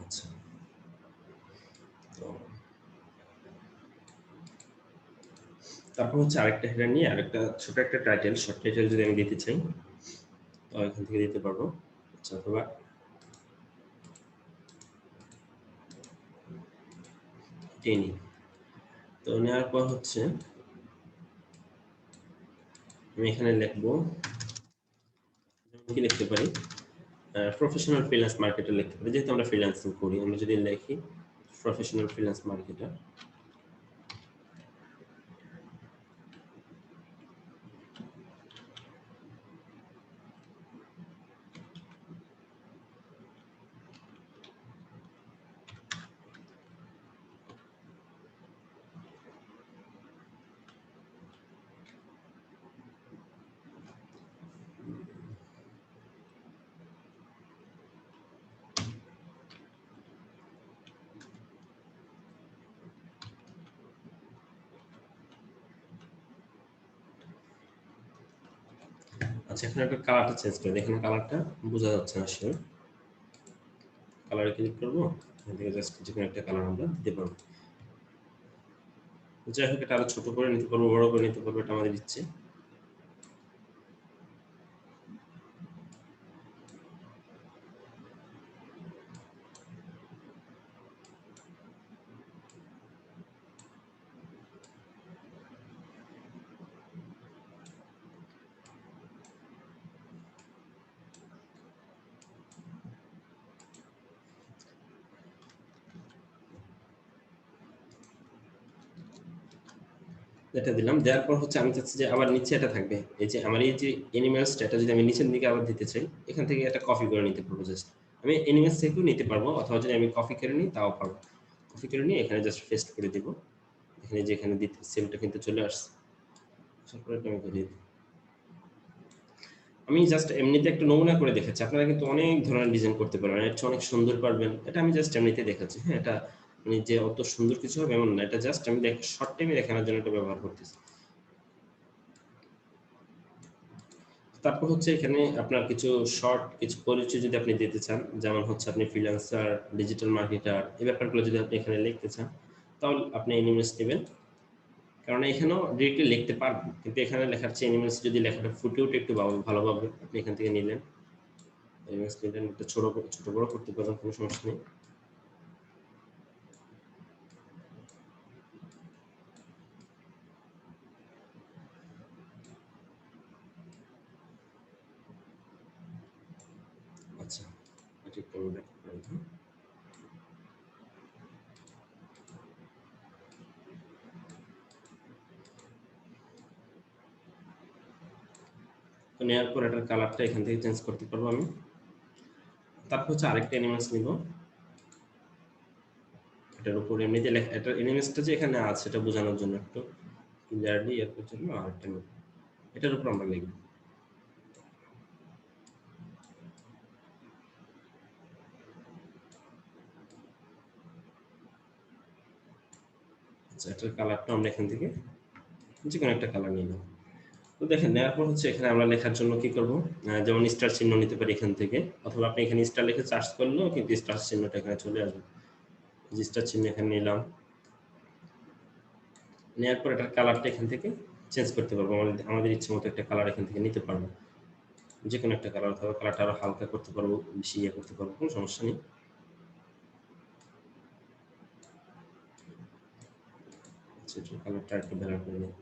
আচ্ছা, তো তারপর হচ্ছে আরেকটা হেডার নিয়ে আরেকটা ছোট একটা টাইটেল, শর্ট টাইটেল যদি আমি দিতে চাই তো এখান থেকে দিতে পারবো। আচ্ছা, অথবা টেনি। তো নেওয়ার পর হচ্ছে আমি এখানে লিখবো, কি লিখতে পারি, প্রফেশনাল ফ্রিল্যান্স মার্কেটার লিখতে পারি, যেহেতু আমরা ফ্রিল্যান্সিং করি। আমরা যদি লিখি প্রফেশনাল ফ্রিল্যান্স মার্কেটার, আচ্ছা এখানে একটা কালারটা চেঞ্জ করে দিই। এখানে কালারটা বোঝা যাচ্ছে না, আসলে কালারে ক্লিক করবো, এখান থেকে জাস্ট যেকোনো একটা কালার আমরা দিতে পারবো। যাই হোক, এটা আরো ছোট করে নিতে পারবো, বড় করে নিতে পারবো, এটা আমাদের ইচ্ছে। এটা দিলাম, দেওয়ার পর হচ্ছে আমি চাচ্ছি যে আবার নিচে এটা থাকবে, এই যে আমার এই যে এনিমেলসটা, এটা যদি আমি নিচের দিকে আবার দিতে চাই, এখান থেকে এটা কপি করে নিতে পারবো। জাস্ট আমি এনিমেলস থেকেও নিতে পারবো, অথবা যদি আমি কপি করে নিই তাও পারবো। কপি করে নিয়ে এখানে জাস্ট পেস্ট করে দিব। এখানে যে এখানে দিতে সেলটা কিন্তু চলে আসছে। তারপরে এটা আমি করে দিই। আমি জাস্ট এমনিতে একটা নমুনা করে দেখাচ্ছি, আপনারা কিন্তু অনেক ধরনের ডিজাইন করতে পারবেন, এর চেয়ে অনেক সুন্দর পারবেন। এটা আমি জাস্ট এমনিতে দেখাচ্ছি। হ্যাঁ, এটা মানে যে অত সুন্দর কিছু হবে এমন না, এটা জাস্ট আমি শর্ট টাইমে দেখানোর জন্য এটা ব্যবহার করতেছি। তারপর হচ্ছে এখানে আপনার কিছু শর্ট কিছু পরিচয় যদি আপনি দিতে চান, যেমন হচ্ছে আপনি ফ্রিল্যান্সার, ডিজিটাল মার্কেটার, এই ব্যাপারগুলো যদি আপনি এখানে লিখতে চান, তাহলে আপনি এনিমেলস নেবেন। কারণ এখানেও ডিরেক্টলি লিখতে পারবেন, কিন্তু এখানে লেখার চেয়ে এনিমেলস যদি লেখাটা ফুটে উঠে একটু ভালোভাবে, আপনি এখান থেকে নিলেন। এনিমেলস নিলেন, একটা ছোট বড় করতে পারবেন, কোনো সমস্যা নেই। আচ্ছা, এটা একটু আমি ব্যাক করে দিই। তো নেওয়ার পর এটার কালারটা এখান থেকে চেঞ্জ করতে পারবো আমি। তারপর হচ্ছে আরেকটা এনিমেলস নিব, এটার উপর এমনিতে লেখা, এটার এনিমেলসটা যে এখানে আছে এটা বোঝানোর জন্য একটু ক্লিয়ারলি এর জন্য আরেকটা নিব, এটার উপর আমরা লিখব। আচ্ছা, এটার কালারটা আমরা এখান থেকে যে কোনো একটা কালার নিলাম। তো দেখেন, নেওয়ার পর হচ্ছে এখানে আমরা লেখার জন্য কি করব, যেমন স্টার চিহ্ন নিতে পারি এখান থেকে, অথবা আপনি এখানে স্টার লিখে সার্চ করলেও কিন্তু স্টার চিহ্নটা এখানে চলে আসবে। যে স্টার চিহ্ন এখানে নিলাম, নেওয়ার পর এটার কালারটা এখান থেকে চেঞ্জ করতে পারবো, আমাদের ইচ্ছে মতো একটা কালার এখান থেকে নিতে পারবো, যে কোনো একটা কালার, অথবা কালারটা আরো হালকা করতে পারবো, বেশি ইয়ে করতে পারবো, কোনো সমস্যা নেই। আচ্ছা, এটার কালারটা একটু বের করে নিই।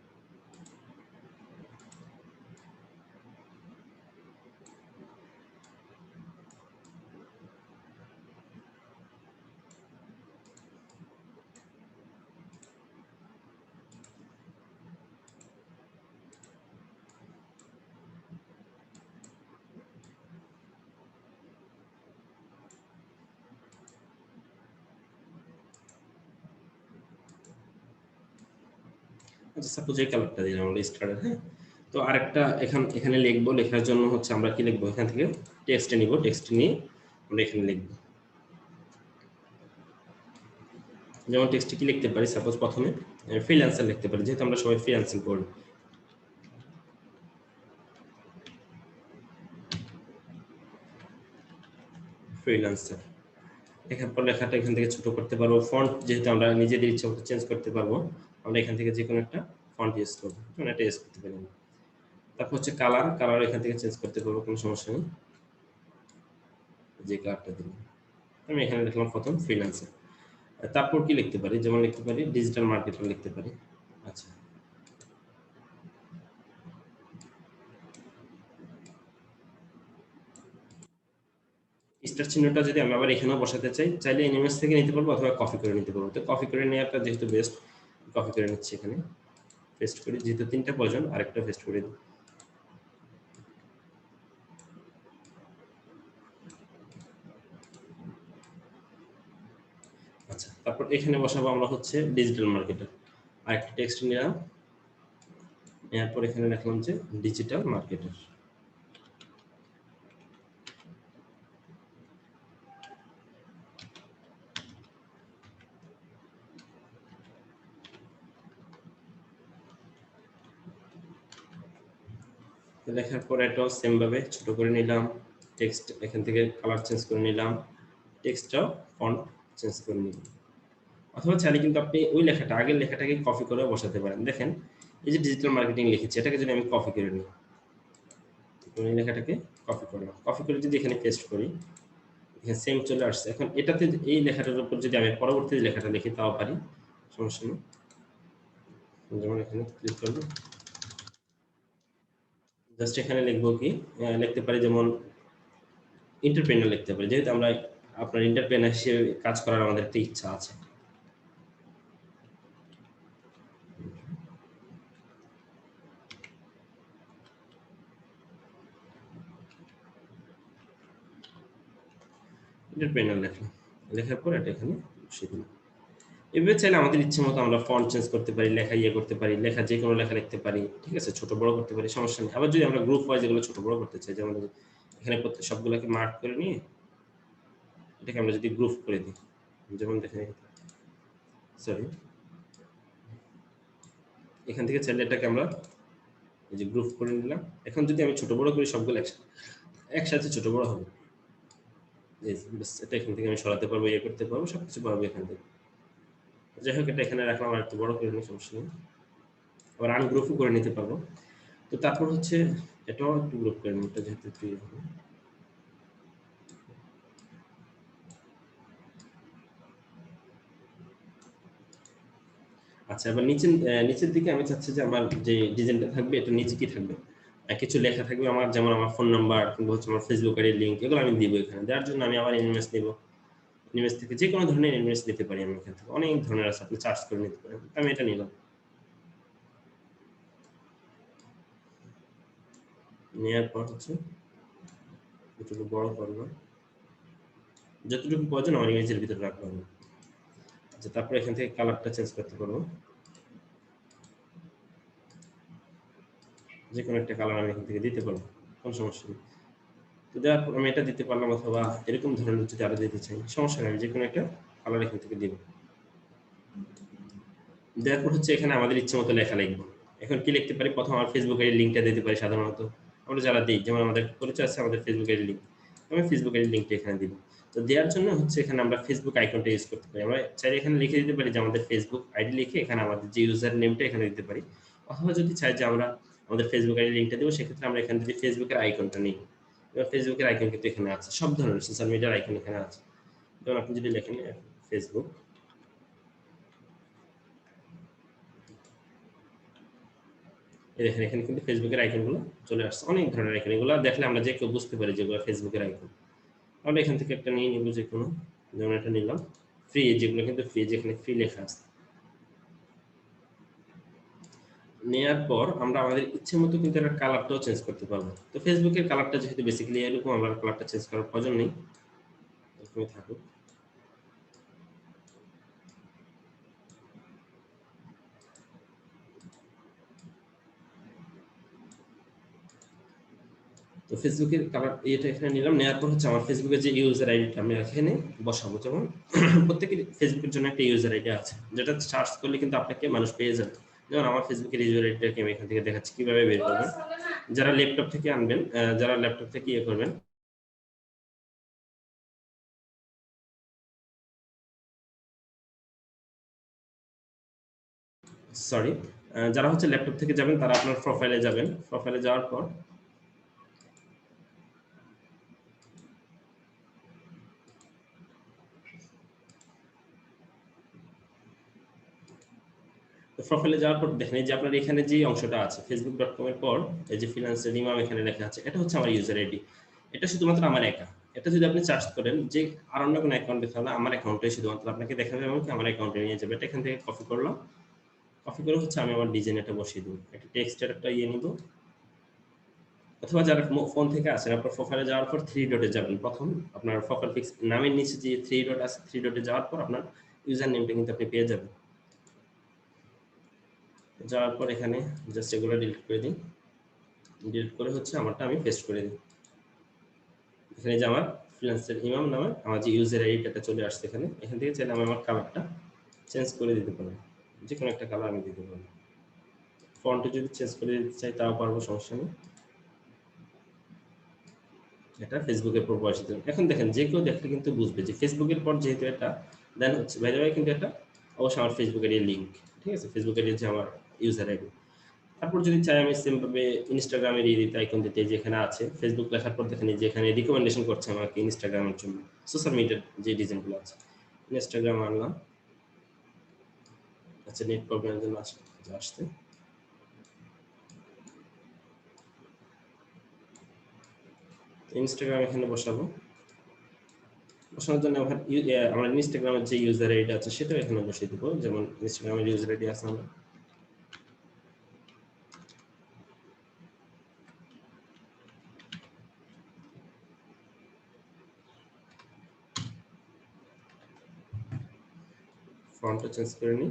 আচ্ছা, সাপোজ এই কালারটা দিলাম আমরা স্টারের। হ্যাঁ, তো আরেকটা এখানে লিখবো, লেখার জন্য হচ্ছে আমরা কি লিখবো, এখান থেকে টেক্সট নিব, টেক্সট নিয়ে আমরা এখানে লিখবো। যেমন টেক্সটে কি লিখতে পারি, সাপোজ প্রথমে ফ্রিল্যান্সার লিখতে পারি, যেহেতু আমরা সবাই ফ্রিল্যান্সিং করি। ফ্রিল্যান্সার লেখার পর লেখাটা এখান থেকে ছোট করতে পারবো। ফন্ট যেহেতু আমরা নিজেদের ইচ্ছা মতো চেঞ্জ করতে পারবো, আমরা এখান থেকে যে কোনো একটা ফন্ট ইউজ করবো, মানে এটা ইউজ করতে পারি। তারপর হচ্ছে কালার, কালার এখান থেকে চেঞ্জ করতে পারবো, কোনো সমস্যা নেই। যে কালারটা দিন, আমি এখানে লিখলাম প্রথম ফ্রিল্যান্সার। তারপর কি লিখতে পারি, যেমন লিখতে পারি ডিজিটাল মার্কেটার লিখতে পারি। আচ্ছা, স্টার চিহ্নটা যদি আমি আবার এখানেও বসাতে চাই, চাইলে ইমেজ থেকে নিতে পারবো অথবা কপি করে নিতে পারবো। তো কপি করে নেওয়াটা যেহেতু বেস্ট, কপি করে নিচ্ছি, এখানে পেস্ট করি, যেহেতু তিনটা প্রয়োজন আরেকটা পেস্ট করে দিই। আচ্ছা, তারপর এখানে বসাবো আমরা হচ্ছে ডিজিটাল মার্কেটার, আরেকটা টেক্সট নিলাম, এরপর এখানে লিখলাম যে ডিজিটাল মার্কেটার। লেখার পর এটাও সেম ভাবে ছোট করে নিলাম, টেক্সট এখান থেকে কালার চেঞ্জ করে নিলাম, টেক্সটটাও ফন্ট চেঞ্জ করে নিলাম। অথবা চাইলে কিন্তু আপনি ওই লেখাটা, আগের লেখাটাকে কপি করে বসাতে পারেন। দেখেন এই যে ডিজিটাল মার্কেটিং লিখেছি, এটাকে যদি আমি কপি করে নিই, এই লেখাটাকে কপি করলাম, কপি করে যদি এখানে পেস্ট করি, এখানে সেম চলে আসছে। এখন এটাতে এই লেখাটার উপর যদি আমি পরবর্তী লেখাটা লিখি তাও পারি, সমস্যা নেই। যেমন এখানে ক্লিক করবো, জাস্ট এখানে লিখবো কি, লিখতে পারি যেমন এন্টারপ্রেনার লিখতে পারি, যেহেতু আমরা আপনার এন্টারপ্রেনার হিসেবে কাজ করার আমাদের একটা ইচ্ছা আছে। এন্টারপ্রেনার লেখলাম, লেখার পর এটা এখানে বসিয়ে দিলাম। এভাবে চাইলে আমাদের ইচ্ছে মতো আমরা ফন্ট চেঞ্জ করতে পারি, লেখা ইয়ে করতে পারি, লেখা যে কোনো লেখা লিখতে পারি, ঠিক আছে, ছোট বড় করতে পারি, সমস্যা নেই। আবার যদি আমরা গ্রুপ ওয়াইজ এগুলো ছোট বড় করতে চাই, যেমন এখানে প্রত্যেক সবগুলোকে মার্ক করে নিয়ে এটাকে আমরা যদি গ্রুপ করে দিই, যেমন দেখেন, সরি, এখান থেকে চাইলে এটাকে আমরা এই যে গ্রুপ করে নিলাম। এখন যদি আমি ছোট বড় করি, সবগুলো একসাথে ছোট বড় হবে। এটা এখান থেকে আমি সরাতে পারবো, ইয়ে করতে পারবো, সবকিছু পারবো এখান থেকে। যাই হোক, এটা এখানে রাখলাম, আর একটু বড় করে নিই, সমস্যা নেই। আবার আনগ্রুপও করে নিতে পারবো। তো তারপর হচ্ছে এটাও একটু গ্রুপ করে নিই, এটা যেহেতু 3 হবে। আচ্ছা, এবার নিচের দিকে আমি চাচ্ছি যে আমার যে ডিজাইনটা থাকবে, এটা নিচে কি থাকবে, কিছু লেখা থাকবে আমার, যেমন আমার ফোন নাম্বার কিংবা হচ্ছে আমার ফেসবুক এর লিংক, এগুলো আমি দিব এখানে। দেওয়ার জন্য আমি আবার ইমেজ নেব, ইমেজ থেকে যে কোনো ধরনের ইমেজ নিতে পারি আমি, এখান থেকে অনেক ধরনের আছে, আপনি চার্জ করে নিতে পারেন। আমি এটা নিলাম, নেওয়ার পর হচ্ছে একটু বড় করলাম, যতটুকু প্রয়োজন আমার ইমেজের ভিতরে রাখবো আমি। আচ্ছা, তারপর এখান থেকে কালারটা চেঞ্জ করতে পারবো, যে কোনো একটা কালার আমি এখান থেকে দিতে পারবো, কোনো সমস্যা নেই। তো দেওয়ার পর আমি এটা দিতে পারলাম, অথবা এরকম ধরনের যদি আরো দিতে চাই, সমস্যা নেই, যে কোনো একটা কালার এখান থেকে দিব। দেওয়ার পর হচ্ছে এখানে আমাদের ইচ্ছে মতো লেখা লিখবো। এখন কি লিখতে পারি, প্রথম আমার ফেসবুক আইডির লিঙ্কটা দিতে পারি। সাধারণত আমরা যারা দিই, যেমন আমাদের পরিচয় আছে আমাদের ফেসবুক আইডির লিঙ্ক, আমি ফেসবুক আইডির লিঙ্কটা এখানে দিব। তো দেওয়ার জন্য হচ্ছে এখানে আমরা ফেসবুক আইকনটা ইউজ করতে পারি। আমরা চাইলে এখানে লিখে দিতে পারি যে আমাদের ফেসবুক আইডি, লিখে এখানে আমাদের যে ইউজার নেমটা এখানে দিতে পারি। অথবা যদি চাই যে আমরা আমাদের ফেসবুক আইডির লিঙ্কটা দেবো, সেক্ষেত্রে আমরা এখানে যদি ফেসবুকের আইকনটা নিই, এবার ফেসবুকের আইকন কিন্তু এখানে আছে, সব ধরনের সোশ্যাল মিডিয়ার আইকন এখানে আছে। যেমন আপনি যদি লেখেন ফেসবুক, দেখেন এখানে কিন্তু ফেসবুকের আইকনগুলো চলে আসছে, অনেক ধরনের আইকন। এগুলো দেখলে আমরা যে কেউ বুঝতে পারি যেগুলো ফেসবুকের আইকন। আমরা এখান থেকে একটা নিয়ে নিব, যে কোনো, যেমন এটা নিলাম ফ্রি, যেগুলো কিন্তু ফ্রি, যেখানে ফ্রি লেখা আছে। নেওয়ার পর আমরা আমাদের ইচ্ছে মতো কিন্তু এর কালারটাও চেঞ্জ করতে পারবো। তো ফেসবুকের কালারটা যেহেতু বেসিক্যালি এরকম, আমরা কালারটা চেঞ্জ করার প্রয়োজন নেই, এরকমই থাকুক। তো তো ফেসবুকের কালার এটা এখানে নিলাম, নেওয়ার পর হচ্ছে আমার ফেসবুকের যে ইউজার আইডিটা আমি এখানে বসাবো। যেমন প্রত্যেকের ফেসবুকের জন্য একটা ইউজার আইডি আছে, যেটা সার্চ করলে কিন্তু আপনাকে মানুষ পেয়ে যাবে। যেমন আমার ফেসবুকের ইউজার আইডিটাকে আমি এখান থেকে দেখাচ্ছি কিভাবে বের করবেন। যারা ল্যাপটপ থেকে আনবেন, যারা ল্যাপটপ থেকে ইয়ে করবেন, সরি, যারা হচ্ছে ল্যাপটপ থেকে যাবেন তারা আপনার প্রোফাইলে যাবেন। প্রোফাইলে যাওয়ার পর প্রোফাইলে যাওয়ার পর দেখেন এই যে আপনার এখানে যে অংশটা আছে facebook.com এর পর এই যে ফ্রিল্যান্সার ইমাম এখানে লেখা আছে, এটা হচ্ছে আমার ইউজার আইডি। এটা শুধুমাত্র আমার একা। এটা যদি আপনি সার্চ করেন যে আর অন্য কোনো অ্যাকাউন্ট দেখাবে না, আমার অ্যাকাউন্টে শুধুমাত্র আপনাকে দেখাবে এবং আমার অ্যাকাউন্টে নিয়ে যাবে। এটা এখান থেকে কপি করলাম, কপি করে হচ্ছে আমি আমার ডিজাইন এটা বসিয়ে দেবো। একটা টেক্সটের একটা ইয়ে নিব, অথবা যারা ফোন থেকে আসেন আপনার প্রোফাইলে যাওয়ার পর থ্রি ডটে যাবেন। প্রথম আপনার প্রোফাইল পিক্স নামের নিচে যে থ্রি ডট আছে, থ্রি ডটে যাওয়ার পর আপনার ইউজার নেমটা কিন্তু আপনি পেয়ে যাবেন। যাওয়ার পর এখানে জাস্ট এগুলো ডিলিট করে দিই, ডিলিট করে হচ্ছে আমারটা আমি পেস্ট করে দিই। এখানে যে আমার ফ্রিল্যান্সার ইমাম নামে আমার যে ইউজার আইডিটা চলে আসছে এখানে, এখান থেকে চাইলে আমি আমার কালারটা চেঞ্জ করে দিতে পারবো, যে কোনো একটা কালার আমি দিতে পারবো। ফন্টে যদি চেঞ্জ করে দিতে চাই তাও পারবো, সমস্যা নেই। এটা ফেসবুকের পর বসে দেবেন। এখন দেখেন যে কেউ দেখলে কিন্তু বুঝবে যে ফেসবুকের পর যেহেতু এটা দেন হচ্ছে বাই দ্য ওয়ে কিন্তু এটা অবশ্যই আমার ফেসবুকের এই লিঙ্ক, ঠিক আছে, ফেসবুকের যে আমার ইউজার আইডি। তারপর যদি চাই আমি সেম ভাবে ইনস্টাগ্রামের এই দিতে আইকন দিতে, যেখানে আছে ফেসবুক লেখার পর দেখেন যে এখানে রিকমেন্ডেশন করছে আমাকে ইনস্টাগ্রামের জন্য, সোশ্যাল মিডিয়ার যে ডিজাইনগুলো আছে। ইনস্টাগ্রাম আনলাম, আচ্ছা নেট প্রবলেমের জন্য আসতে ইনস্টাগ্রাম এখানে বসাবো। বসানোর জন্য আমার ইনস্টাগ্রামের যে ইউজার আইডি আছে সেটাও এখানে বসিয়ে দেবো। যেমন ইনস্টাগ্রামের ইউজার আইডি আছে আমার, ফন্টটা চেঞ্জ করে নিই,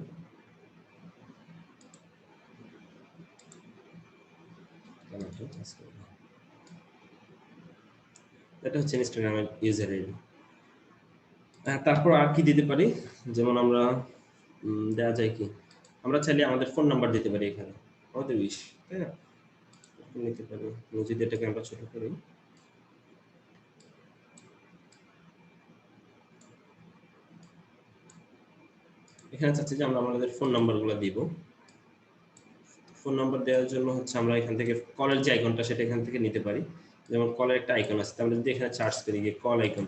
এটা হচ্ছে ইনস্টাগ্রামের ইউজার আইডি। তারপর আর কি দিতে পারি, যেমন আমরা দেওয়া যায় কি, আমরা চাইলে আমাদের ফোন নাম্বার দিতে পারি এখানে, আমাদের উইশ, তাই না, নিতে পারি। যদি এটাকে আমরা ছোট করি, এখানে চাচ্ছি যে আমরা আমাদের ফোন নাম্বারগুলো দিব। ফোন নাম্বার দেওয়ার জন্য হচ্ছে আমরা এখান থেকে কলের যে আইকনটা সেটা এখান থেকে নিতে পারি। যেমন কলের একটা আইকন আছে, আমরা যদি এখানে সার্চ করি গিয়ে কল আইকন,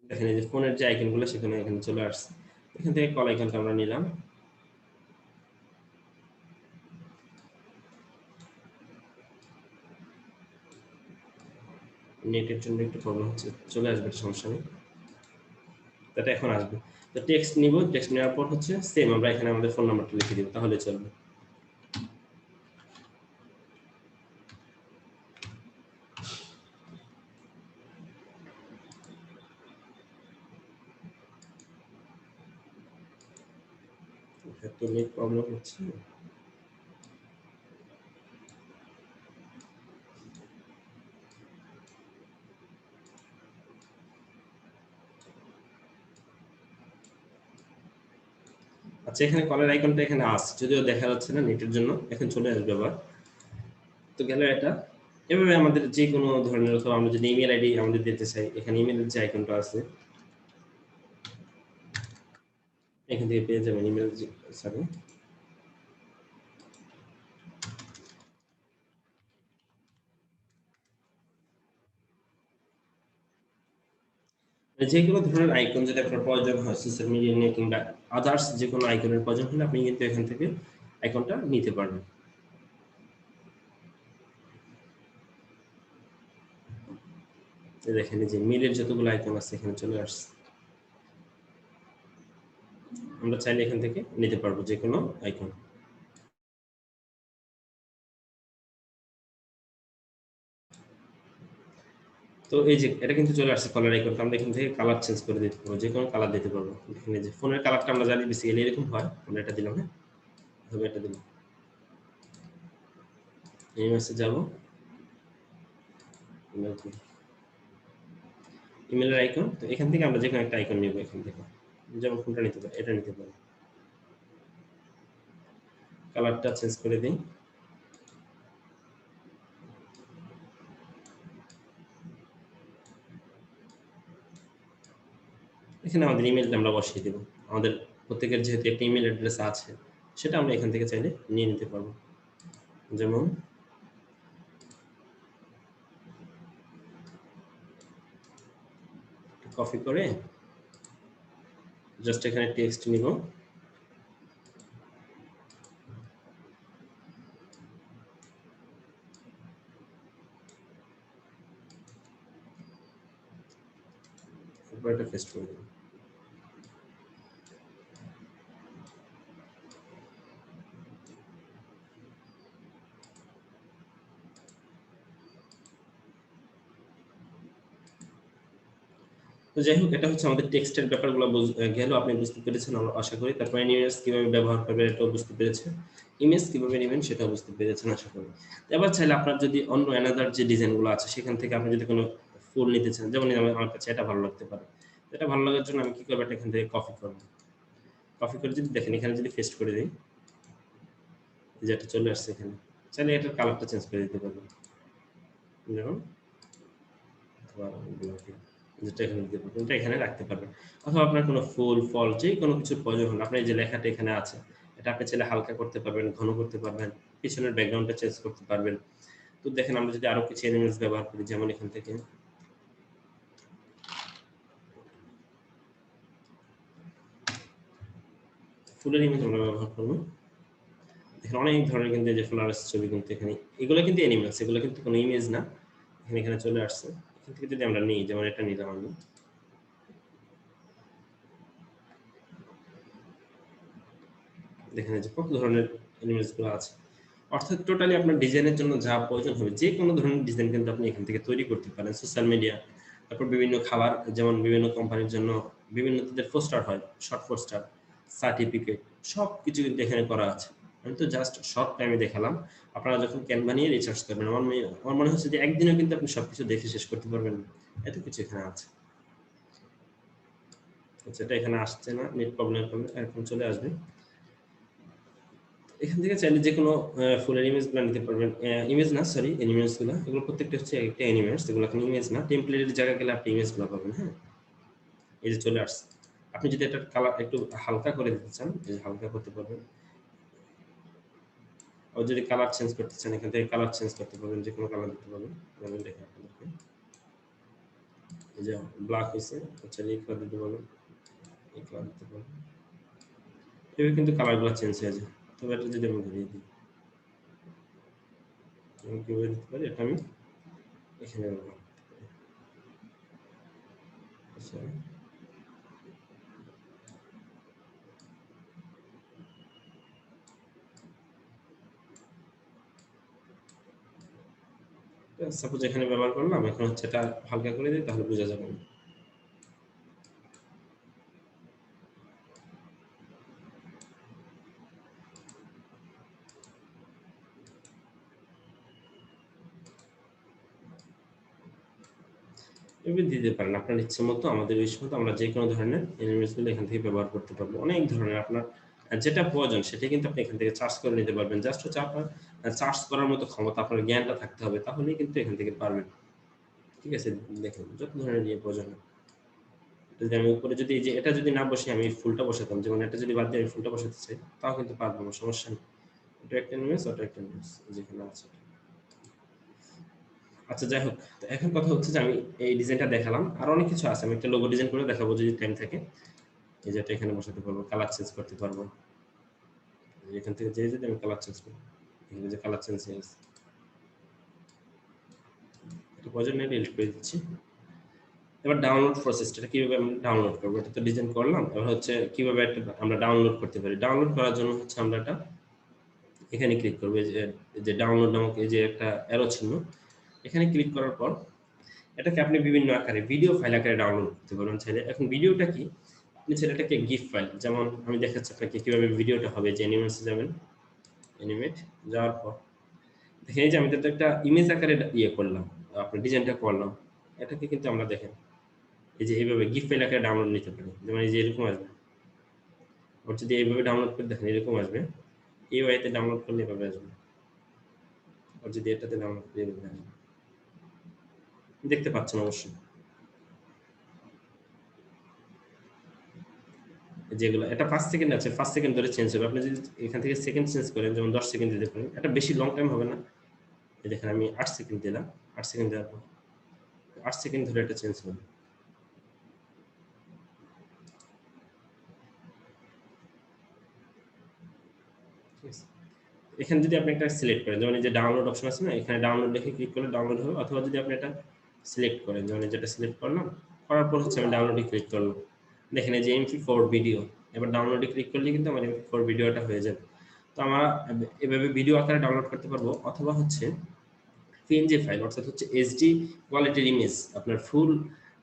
দেখেন এই যে ফোনের যে আইকনগুলো সেখানে এখানে চলে আসছে। এখান থেকে কল আইকনটা আমরা নিলাম, নেটের জন্য একটু প্রবলেম হচ্ছে, চলে আসবে, সমস্যা নেই, এটা এখন আসবে। তো টেক্সট নিব, টেক্সট নেওয়ার পর হচ্ছে সেম আমরা এখানে আমাদের ফোন নাম্বারটা লিখে দিব, তাহলে চলবে। এত নেট প্রবলেম হচ্ছে। আচ্ছা এখানে কলের আইকনটা এখানে আছে, যদিও দেখা যাচ্ছে না নেটের জন্য, এখন চলে আসবে আবার। তো গেল এটা। এভাবে আমাদের যে কোনো ধরনের, অথবা আমরা যদি ইমেল আইডি আমাদের দিতে চাই, এখানে ইমেলের যে আইকনটা আছে এখান থেকে পেয়ে যাবেন ইমেল, সরি যে কোনো ধরনের আইকন যদি আপনার প্রয়োজন হয় সোশ্যাল মিডিয়া নিয়ে কিংবা আদার্স যে কোনো আইকনের প্রয়োজন হলে আপনি কিন্তু এখান থেকে আইকনটা নিতে পারবেন। দেখেন যে মেলের যতগুলো আইকন আছে এখানে চলে আসছে, আমরা চাইলে এখান থেকে নিতে পারবো যে কোনো আইকন। তো এই যে এটা কিন্তু চলে আসছে কলার আইকনটা, আমরা এখান থেকে কালার চেঞ্জ করে দিতে পারবো, যে কোনো কালার দিতে পারবো। এখানে যে ফোনের কালারটা আমরা জানি বেসিক্যালি এরকম হয়, আমরা এটা দিলাম, হ্যাঁ, তবে এটা দিলাম। এনিমেটসে যাব, ইমেলের আইকন। তো এখান থেকে আমরা যেকোনো একটা আইকন নিব এখান থেকে, যেমন কোনটা নিতে পারি, এটা নিতে পারি। কালারটা চেঞ্জ করে দিই। এখানে আমাদের ইমেলটা আমরা বসিয়ে দেব। আমাদের প্রত্যেকের যেহেতু একটা ইমেল অ্যাড্রেস আছে, সেটা আমরা এখান থেকে চাইলে নিয়ে নিতে পারবো। যেমন কপি করে জাস্ট এখানে টেক্সট নিব, তারপর এটা পেস্ট করে দেব। তো যাই হোক, এটা হচ্ছে আমাদের টেক্সটের ব্যাপারগুলো গেল, আপনি বুঝতে পেরেছেন আশা করি। তারপরে ইমেজ কিভাবে ব্যবহার করবেন এটাও বুঝতে পেরেছেন, ইমেজ কিভাবে নেবেন সেটাও বুঝতে পেরেছেন আশা করি। এবার চাইলে আপনার যদি অন্য অ্যানাদার যে ডিজাইনগুলো আছে সেখান থেকে আপনি যদি কোনো ফুল নিতে চান, যেমন আমার কাছে এটা ভালো লাগতে পারে, এটা ভালো লাগার জন্য আমি কি করবো, এটা এখান থেকে কপি করবো। কপি করে যদি দেখেন এখানে যদি পেস্ট করে দিই, যেটা চলে আসছে এখানে, চাইলে এটার কালারটা চেঞ্জ করে দিতে পারবেন, যেমন যেটা এখানে দিতে পারবেন, এটা এখানে রাখতে পারবেন। অথবা আপনার কোনো ফুল ফল যে কোনো কিছুর প্রয়োজন হলে, আপনার এই যে লেখাটা এখানে আছে, এটা আপনি চাইলে হালকা করতে পারবেন, ঘন করতে পারবেন, পিছনের ব্যাকগ্রাউন্ডটা চেঞ্জ করতে পারবেন। তো দেখেন আমরা যদি আরো কিছু এলিমেন্টস ব্যবহার করি, যেমন এখান থেকে ফুলের ইমেজ আমরা ব্যবহার করবো। দেখেন অনেক ধরনের কিন্তু এই যে ফ্লাওয়ার্স ছবি কিন্তু এখানে, এগুলো কিন্তু অ্যানিমেলস, এগুলো কিন্তু কোনো ইমেজ না। এখানে চলে আসছে, এখান থেকে যদি আমরা নিই, যেমন এটা নিলাম আমি, দেখেন যে কত ধরনের অ্যানিমেলস গুলো আছে। অর্থাৎ টোটালি আপনার ডিজাইনের জন্য যা প্রয়োজন হবে, যে কোনো ধরনের ডিজাইন কিন্তু আপনি এখান থেকে তৈরি করতে পারেন। সোশ্যাল মিডিয়া, তারপর বিভিন্ন খাবার, যেমন বিভিন্ন কোম্পানির জন্য বিভিন্ন তাদের পোস্টার হয়, শর্ট পোস্টার, সার্টিফিকেট, সবকিছু কিন্তু এখানে করা আছে। আমি তো জাস্ট শর্ট টাইমে দেখালাম। আপনারা যখন ক্যানভা নিয়ে রিসার্চ করবেন, আমার মনে হচ্ছে যে একদিনেও কিন্তু আপনি সবকিছু দেখে শেষ করতে পারবেন না, এত কিছু এখানে আছে। আচ্ছা, এটা এখানে আসছে না, নেট প্রবলেমের কারণে, এখন চলে আসবে। এখান থেকে চাইলে যে কোনো ফুলের ইমেজগুলো নিতে পারবেন। ইমেজ না, সরি, অ্যানিমেলসগুলো, এগুলো প্রত্যেকটা হচ্ছে একটা অ্যানিমেলস, এগুলো এখন ইমেজ না। টেমপ্লেটের জায়গায় গেলে আপনি ইমেজগুলো পাবেন। হ্যাঁ, এই যে চলে আসছে। আপনি যদি এটার কালার একটু হালকা করে দিতে চান, এই যে হালকা করতে পারবেন। আর যদি কালার চেঞ্জ করতে চান, এখান থেকে কালার চেঞ্জ করতে পারবেন, যে কোনো কালার দিতে পারবেন। যেমন দেখেন আপনাদেরকে, এই যে ব্ল্যাক হয়েছে, আচ্ছা এই কালার দিতে পারবেন, এই কালার দিতে পারবেন। এভাবে কিন্তু কালারগুলো চেঞ্জ হয়ে যায়। তবে এটা যদি আমি ঘুরিয়ে দিই, আমি কিভাবে দিতে পারি, এটা আমি এখানে ব্যবহার করতে পারি। আচ্ছা, সাপোজ এখানে ব্যবহার করলাম, এখন হচ্ছে এটা হালকা করে দিই, তাহলে বোঝা যাবে না। এভাবে দিতে পারেন আপনার ইচ্ছে মতো, আমাদের ইচ্ছে মতো আমরা যে কোনো ধরনের এলিমেন্টস গুলো এখান থেকে ব্যবহার করতে পারবো। অনেক ধরনের আপনার যেটা প্রয়োজন সেটাই কিন্তু আপনি এখান থেকে চার্জ করে নিতে পারবেন। জাস্ট হচ্ছে আপনার চার্জ করার মতো ক্ষমতা, আপনার জ্ঞানটা থাকতে হবে, তাহলেই কিন্তু এখান থেকে পারবেন। ঠিক আছে, দেখেন যত ধরনের নিয়ে প্রয়োজন হয়। যদি আমি উপরে যদি এই যে এটা যদি না বসে আমি ফুলটা বসাতাম, যেমন এটা যদি বাদ দিয়ে আমি ফুলটা বসাতে চাই, তাও কিন্তু পারবো, আমার সমস্যা নেই। এটা একটা এলিমেন্টস, ওটা একটা এলিমেন্টস, যেখানে আছে। আচ্ছা, যাই হোক, তো এখন কথা হচ্ছে যে আমি এই ডিজাইনটা দেখালাম, আর অনেক কিছু আছে, আমি একটা লোগো ডিজাইন করে দেখাবো যদি টাইম থাকে। এই যে এটা এখানে বসাতে পারবো, কালার চেঞ্জ করতে পারবো, এখান থেকে যে যদি আমি কালার চেঞ্জ করি, এখানে যে কালার চেঞ্জ হয়ে গেছে, এটা প্রয়োজন নেই, ডিলিট করে দিচ্ছি। এবার ডাউনলোড প্রসেসটা কিভাবে আমি ডাউনলোড করবো, এটা তো ডিজাইন করলাম, এবার হচ্ছে কিভাবে একটা আমরা ডাউনলোড করতে পারি। ডাউনলোড করার জন্য হচ্ছে আমরা এটা এখানে ক্লিক করবো, এই যে ডাউনলোড নামক এই যে একটা অ্যারো চিহ্ন, এখানে ক্লিক করার পর এটাকে আপনি বিভিন্ন আকারে ভিডিও ফাইল আকারে ডাউনলোড করতে পারবেন চাইলে। এখন ভিডিওটা কি, আপনি চাইলে এটাকে গিফ ফাইল, যেমন আমি দেখাচ্ছি আপনাকে কিভাবে ভিডিওটা হবে। যে অ্যানিমেটসে যাবেন, অ্যানিমেট যাওয়ার পর দেখেন এই যে আমি তো একটা ইমেজ আকারে ইয়ে করলাম, আপনার ডিজাইনটা করলাম। এটাকে কিন্তু আমরা দেখেন এই যে এইভাবে গিফ ফাইল আকারে ডাউনলোড নিতে পারি। যেমন এই যে এরকম আসবে। ওর যদি এইভাবে ডাউনলোড করে দেখেন এরকম আসবে। এই ওয়েতে ডাউনলোড করলে এভাবে আসবে। আর যদি এটাতে ডাউনলোড করে এভাবে আসবে। দেখতে পাচ্ছেন অবশ্যই। যেগুলো এটা 5 সেকেন্ড আছে, 5 সেকেন্ড ধরে চেঞ্জ হবে। আপনি যদি এখান থেকে সেকেন্ড চেঞ্জ করেন, যেমন 10 সেকেন্ড দিতে পারেন। এটা বেশি লং টাইম হবে না। এই দেখেন আমি 8 সেকেন্ড দিলাম। 8 সেকেন্ড দেওয়ার পর 8 সেকেন্ড ধরে এটা চেঞ্জ হবে। ঠিক আছে? এখানে যদি আপনি একটা সিলেক্ট করেন, যেমন এই যে ডাউনলোড অপশন আছে না, এখানে ডাউনলোড লিখে ক্লিক করলে ডাউনলোড হবে, অথবা যদি আপনি এটা সিলেক্ট করেন, যেমন যেটা সিলেক্ট করলাম, করার পর হচ্ছে আমি ডাউনলোডে ক্লিক করলাম। দেখেন এই যে MP4 ভিডিও, এবার ডাউনলোডে ক্লিক করলে কিন্তু আমার MP4 ভিডিওটা হয়ে যাবে। তো আমরা এভাবে ভিডিও আকারে ডাউনলোড করতে পারবো, অথবা হচ্ছে PNG ফাইল, অর্থাৎ হচ্ছে এইচডি কোয়ালিটির ইমেজ, আপনার ফুল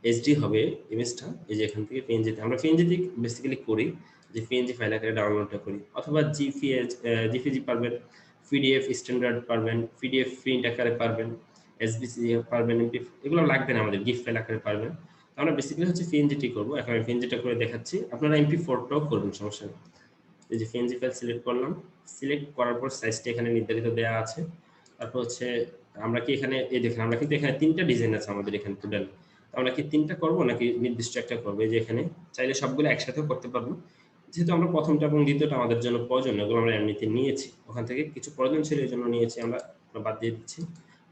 এইচডি হবে ইমেজটা। এই যে এখান থেকে পিএনজিতে, আমরা পিএনজিতে বেসিক্যালি করি যে পিএনজি ফাইল আকারে ডাউনলোডটা করি, অথবা জিপিজি পারবেন, পিডিএফ স্ট্যান্ডার্ড পারবেন, পিডিএফ প্রিন্ট আকারে পারবেন, এসবিসি পারবেন, এমপি এগুলো লাগবে না আমাদের, গিফট ফাইল আকারে পারবেন। তো আমরা বেসিক্যালি হচ্ছে পিএনজিটি করবো। এখন আমি পিএনজিটা করে দেখাচ্ছি, আপনারা MP4টাও করবেন, সমস্যা নেই। এই যে পিএনজি ফাইল সিলেক্ট করলাম, সিলেক্ট করার পর সাইজটা এখানে নির্ধারিত দেওয়া আছে। তারপর হচ্ছে আমরা কি এখানে এই দেখেন, আমরা কিন্তু এখানে 3টা ডিজাইন আছে আমাদের এখানে টোটাল। আমরা কি 3টা করব নাকি নির্দিষ্ট একটা করব? এই যে এখানে চাইলে সবগুলো একসাথেও করতে পারবো। যেহেতু আমরা প্রথমটা এবং দ্বিতীয়টা আমাদের জন্য প্রয়োজন, এগুলো আমরা এমনিতে নিয়েছি, ওখান থেকে কিছু প্রয়োজন ছিল এই জন্য নিয়েছি, আমরা বাদ দিয়ে দিচ্ছি,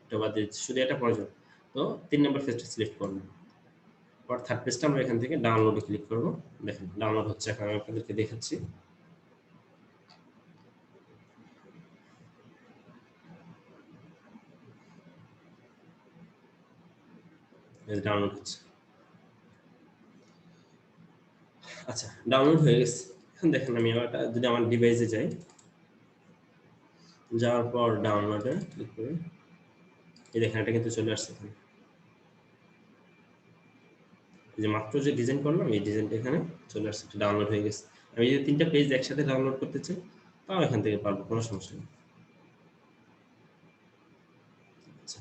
এটা বাদ দিয়ে দিচ্ছি, শুধু এটা প্রয়োজন। তো 3 নম্বর পেজটা সিলেক্ট করব, পর থার্ড পেজটা আমরা এখান থেকে ডাউনলোডে ক্লিক করব। দেখেন ডাউনলোড হচ্ছে, এখন আমি আপনাদেরকে দেখাচ্ছি। ডাউনলোড হচ্ছে। আচ্ছা, ডাউনলোড হয়ে গেছে। এখন দেখেন আমি এটা যদি আমার ডিভাইসে যাই, যাওয়ার পর ডাউনলোডে ক্লিক করি, এই দেখেন এটা কিন্তু চলে আসছে এখানে। এই যে মাত্র যে ডিজাইন করলাম, এই ডিজাইনটা এখানে চলে আসছে, এটা ডাউনলোড হয়ে গেছে। আমি যদি 3টা পেজ একসাথে ডাউনলোড করতে চাই, তাও এখান থেকে পারবো, কোনো সমস্যা নেই। আচ্ছা,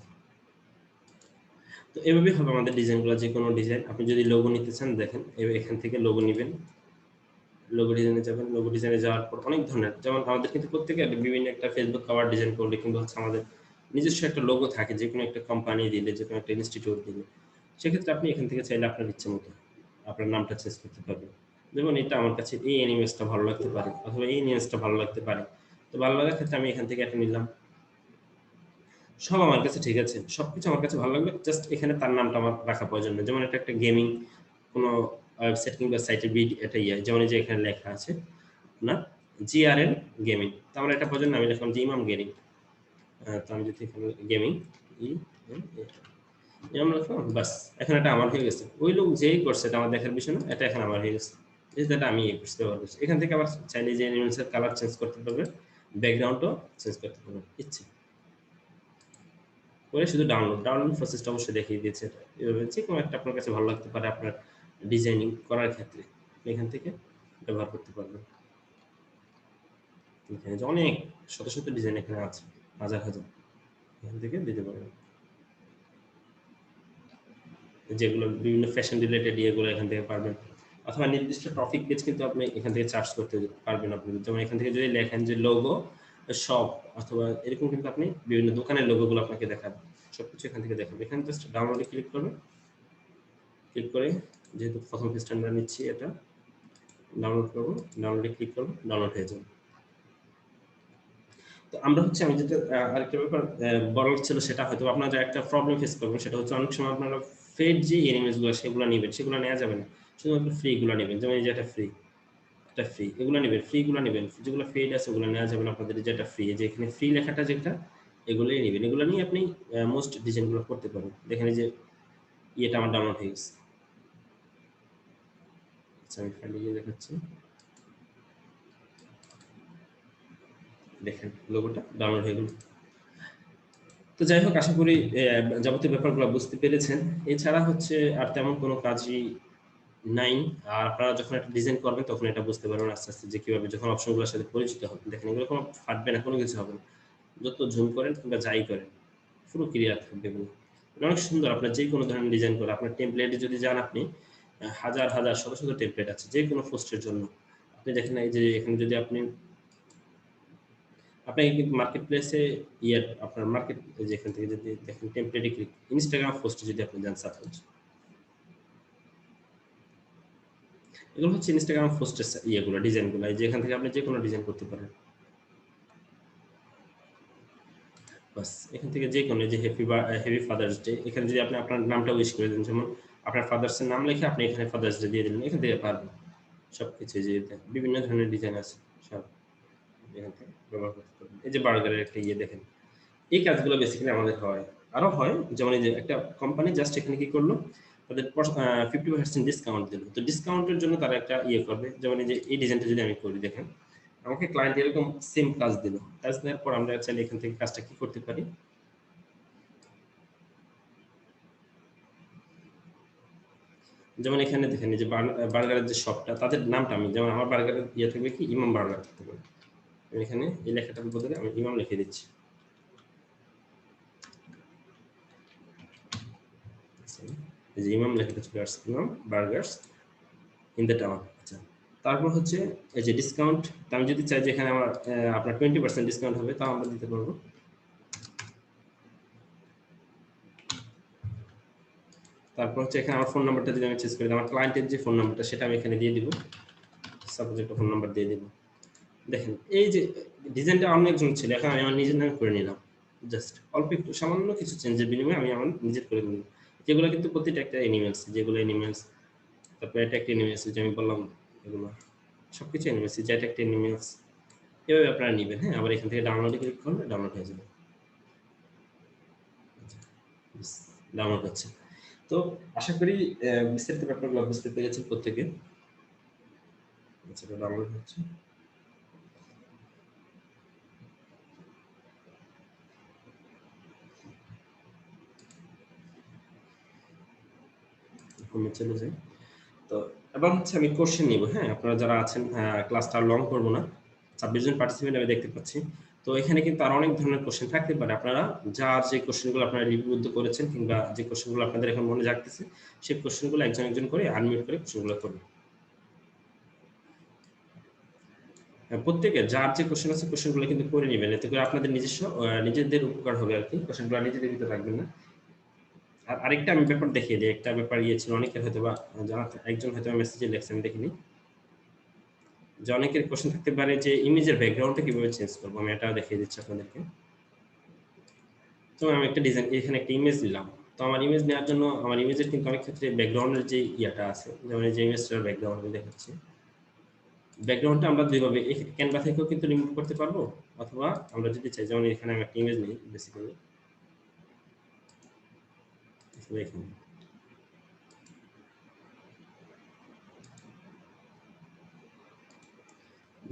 তো এভাবেই হবে আমাদের ডিজাইনগুলো, যে কোনো ডিজাইন। আপনি যদি লোগো নিতে চান, দেখেন এখান থেকে লোগো নেবেন, লোগো ডিজাইনে যাবেন, লোগো ডিজাইনে যাওয়ার পর অনেক ধরনের, যেমন আমাদের কিন্তু প্রত্যেকে বিভিন্ন একটা ফেসবুক কভার ডিজাইন করলে কিন্তু হচ্ছে আমাদের নিজস্ব একটা লোগো থাকে, যে কোনো একটা কোম্পানি দিলে, যে কোনো একটা ইনস্টিটিউট দিলে, সেক্ষেত্রে আপনি এখান থেকে চাইলে আপনার ইচ্ছে মতো আপনার নামটা চেঞ্জ করতে পারবেন। যেমন এটা আমার কাছে এই অ্যানিমেজটা ভালো লাগতে পারে, অথবা এই অ্যানিমেজটা ভালো লাগতে পারে। তো ভালো লাগার ক্ষেত্রে আমি এখান থেকে একটা নিলাম। সব আমার কাছে ঠিক আছে, সবকিছু আমার কাছে ভালো লাগবে, জাস্ট এখানে তার নামটা আমার রাখা প্রয়োজন নেই। যেমন এটা একটা গেমিং কোনো ওয়েবসাইট কিংবা সাইটের এটা ইয়ে, যেমন এই যে এখানে লেখা আছে আপনার GRN গেমিং, তো আমরা এটা প্রয়োজন না, আমি লিখলাম যে ইমাম গেমিং। তো আমি যদি এখানে গেমিং ইমাম লিখলাম, বাস, এখন এটা আমার হয়ে গেছে। ওই লোক যেই করছে এটা আমার দেখার বিষয় না, এটা এখন আমার হয়ে গেছে, যেহেতু এটা আমি বুঝতে পারবো। এখান থেকে আবার চাইলে যে অ্যানিমেশনের কালার চেঞ্জ করতে পারবে, ব্যাকগ্রাউন্ডও চেঞ্জ করতে পারবে ইচ্ছে করে। শুধু ডাউনলোড প্রসেসটা অবশ্যই দেখিয়ে দিয়েছে। এটা এভাবে যে কোনো একটা আপনার কাছে ভালো লাগতে পারে আপনার ডিজাইনিং করার ক্ষেত্রে, এখান থেকে ব্যবহার করতে পারবেন। এখানে যে অনেক শত শত ডিজাইন এখানে আছে, হাজার হাজার, এখান থেকে দিতে পারবেন। যেগুলো বিভিন্ন ফ্যাশন রিলেটেড ইয়েগুলো এখান থেকে পারবেন, অথবা নির্দিষ্ট টপিক পেজ কিন্তু আপনি এখান থেকে চার্জ করতে পারবেন। আপনি যেমন এখান থেকে যদি লেখেন যে লোগো শপ, অথবা এরকম কিন্তু আপনি বিভিন্ন দোকানের লোগোগুলো আপনাকে দেখাবে, সবকিছু এখান থেকে দেখাবে। এখানে জাস্ট ডাউনলোডে ক্লিক করবেন, ক্লিক করে যেহেতু প্রথম পেজটা আমরা নিচ্ছি, এটা ডাউনলোড করবো, ডাউনলোডে ক্লিক করবো, ডাউনলোড হয়ে যাবে। তো আমরা হচ্ছে, আমি যেটা আরেকটা ব্যাপার বলার ছিল, সেটা হয়তো আপনারা একটা প্রবলেম ফেস করবেন, সেটা হচ্ছে অনেক সময় আপনারা ফেড যে এনিমেজগুলো সেগুলো নেবেন, সেগুলো নেওয়া যাবে না, শুধুমাত্র ফ্রি গুলো নেবেন। যেমন এই যে এটা ফ্রি, এটা ফ্রি, এগুলো নেবেন, ফ্রি গুলো নেবেন, যেগুলো পেইড আছে ওগুলো নেওয়া যাবে না আপনাদের। যেটা ফ্রি, যে এখানে ফ্রি লেখাটা যেটা, এগুলোই নেবেন, এগুলো নিয়ে আপনি মোস্ট ডিজাইনগুলো করতে পারবেন। দেখেন এই যে ইয়েটা আমার ডাউনলোড হয়ে গেছে। আচ্ছা, আমি ফাইলে গিয়ে দেখাচ্ছি, দেখেন লোগোটা ডাউনলোড হয়ে গেল। তো যাই হোক, আশা করি যাবতীয় ব্যাপারগুলো বুঝতে পেরেছেন। এছাড়া হচ্ছে আর তেমন কোনো কাজই নাই। আর আপনারা যখন একটা ডিজাইন করবেন, তখন এটা বুঝতে পারবেন আস্তে আস্তে যে কিভাবে, যখন অপশনগুলোর সাথে পরিচিত হবেন, দেখেন এগুলো কোনো ফাটবে না, কোনো কিছু হবে না। যত জুম করেন কিংবা যাই করেন পুরো ক্লিয়ার থাকবে এগুলো। অনেক সুন্দর আপনার যে কোনো ধরনের ডিজাইন করে আপনার টেমপ্লেটে যদি যান আপনি হাজার, হাজার শত, শত টেমপ্লেট আছে যে কোনো পোস্টের জন্য। আপনি দেখেন এই যে এখানে যদি আপনি কিন্তু মার্কেট প্লেসে আপনার মার্কেট যেখান থেকে যদি দেখেন টেমপ্লেটে ক্লিক ইনস্টাগ্রাম পোস্টে যদি আপনি যান সাপোজ এগুলো হচ্ছে ইনস্টাগ্রাম পোস্টের ইয়েগুলো ডিজাইনগুলো যেখান থেকে আপনি যে কোনো ডিজাইন করতে পারেন। বাস এখান থেকে যে কোনো যে হ্যাপি ফাদার্স ডে এখানে যদি আপনি আপনার নামটা উইশ করে দেন যেমন আপনার ফাদার্সের নাম লিখে আপনি এখানে ফাদার্স ডে দিয়ে দিলেন এখান থেকে পারবেন সবকিছু যে বিভিন্ন ধরনের ডিজাইন আছে সব এখান থেকে ব্যবহার করতে পারবেন। এই যে বার্গারের একটা দেখেন এই কাজগুলো বেসিক্যালি আমাদের হয় আরো হয় যেমন এই যে একটা কোম্পানি জাস্ট এখানে কি করলো তাদের 50% ডিসকাউন্ট দিল তো ডিসকাউন্টের জন্য তারা একটা করবে যেমন এই যে এই ডিজাইনটা যদি আমি করি দেখেন আমাকে ক্লায়েন্ট এরকম সেম কাজ দিল কাজ দেওয়ার পর আমরা চাইলে এখান থেকে কাজটা কি করতে পারি যেমন এখানে দেখেন এই যে বার্গারের যে শপটা তাদের নামটা আমি যেমন আমার বার্গারের থাকবে কি ইমাম বার্গার থাকতে পারে এখানে এই লেখাটার বদলে আমি ইমাম লিখে দিচ্ছি এই যে ইমাম লেখাটা চলে আসছে ইমাম বার্গার্স ইন দ্য টাউন। আচ্ছা তারপর হচ্ছে এই যে ডিসকাউন্ট আমি যদি চাই যে এখানে আমার আপনার 20% ডিসকাউন্ট হবে তাও আমরা দিতে পারবো। তারপর হচ্ছে এখানে আমার ফোন নাম্বারটা যদি আমি চেঞ্জ করি আমার ক্লায়েন্টের যে ফোন নাম্বারটা সেটা আমি এখানে দিয়ে দিব সাপোজ একটা ফোন নাম্বার দিয়ে দিব। দেখেন এই যে ডিজাইনটা অন্য একজন ছিল এখন আমি আমার নিজের নামে করে নিলাম জাস্ট অল্প একটু সামান্য কিছু চেঞ্জের বিনিময়ে আমি আমার নিজের করে নিলাম যেগুলো কিন্তু প্রতিটা একটা অ্যানিমেলস যেগুলো অ্যানিমেলস তারপর এটা একটা অ্যানিমেলস যে আমি বললাম এগুলো সবকিছু অ্যানিমেলস যেটা একটা অ্যানিমেলস এভাবে আপনারা নেবেন। হ্যাঁ আবার এখান থেকে ডাউনলোডে ক্লিক করলে ডাউনলোড হয়ে যাবে ডাউনলোড হচ্ছে। তো আশা করি বিস্তারিত ব্যাপারগুলো বুঝতে পেরেছেন প্রত্যেকে। আচ্ছা ডাউনলোড হচ্ছে চলে যাই। তো এবার হচ্ছে আমি কোশ্চেন নিব। হ্যাঁ আপনারা যারা আছেন ক্লাসটা লং করবো না 26 জন পার্টিসিপেন্ট আমি দেখতে পাচ্ছি। তো এখানে কিন্তু আরো অনেক ধরনের কোশ্চেন থাকতে পারে আপনারা যার যে কোশ্চেনগুলো আপনারা লিপিবদ্ধ করেছেন কিংবা যে কোশ্চেনগুলো আপনাদের এখন মনে জাগতেছে সেই কোশ্চেনগুলো একজন একজন করে আনমিউট করে কোশ্চেনগুলো করবেন। প্রত্যেকে যার যে কোশ্চেন আছে কোশ্চেনগুলো কিন্তু করে নেবেন এতে করে আপনাদের নিজস্ব নিজেদের উপকার হবে আর কি কোশ্চেনগুলো নিজেদের ভিতরে রাখবেন না। আর আরেকটা আমি ব্যাপার দেখিয়ে দিই একটা ব্যাপার ছিল অনেকের হয়তো বা জানা একজন হয়তো মেসেজে লেখছে আমি দেখিনি যে অনেকের কোশ্চেন থাকতে পারে যে ইমেজের ব্যাকগ্রাউন্ডটা কিভাবে চেঞ্জ করবো আমি এটা দেখিয়ে দিচ্ছি আপনাদেরকে। তো আমি একটা ডিজাইন এখানে একটা ইমেজ নিলাম তো আমার ইমেজ নেওয়ার জন্য আমার ইমেজের কিন্তু অনেক ক্ষেত্রে ব্যাকগ্রাউন্ডের যে ইয়াটা আছে যেমন এই যে ইমেজটার ব্যাকগ্রাউন্ড আমি দেখাচ্ছি ব্যাকগ্রাউন্ডটা আমরা দুইভাবে ক্যানভা থেকেও কিন্তু রিমুভ করতে পারবো অথবা আমরা যদি চাই যেমন এখানে আমি একটা ইমেজ নিই বেসিক্যালি এখানে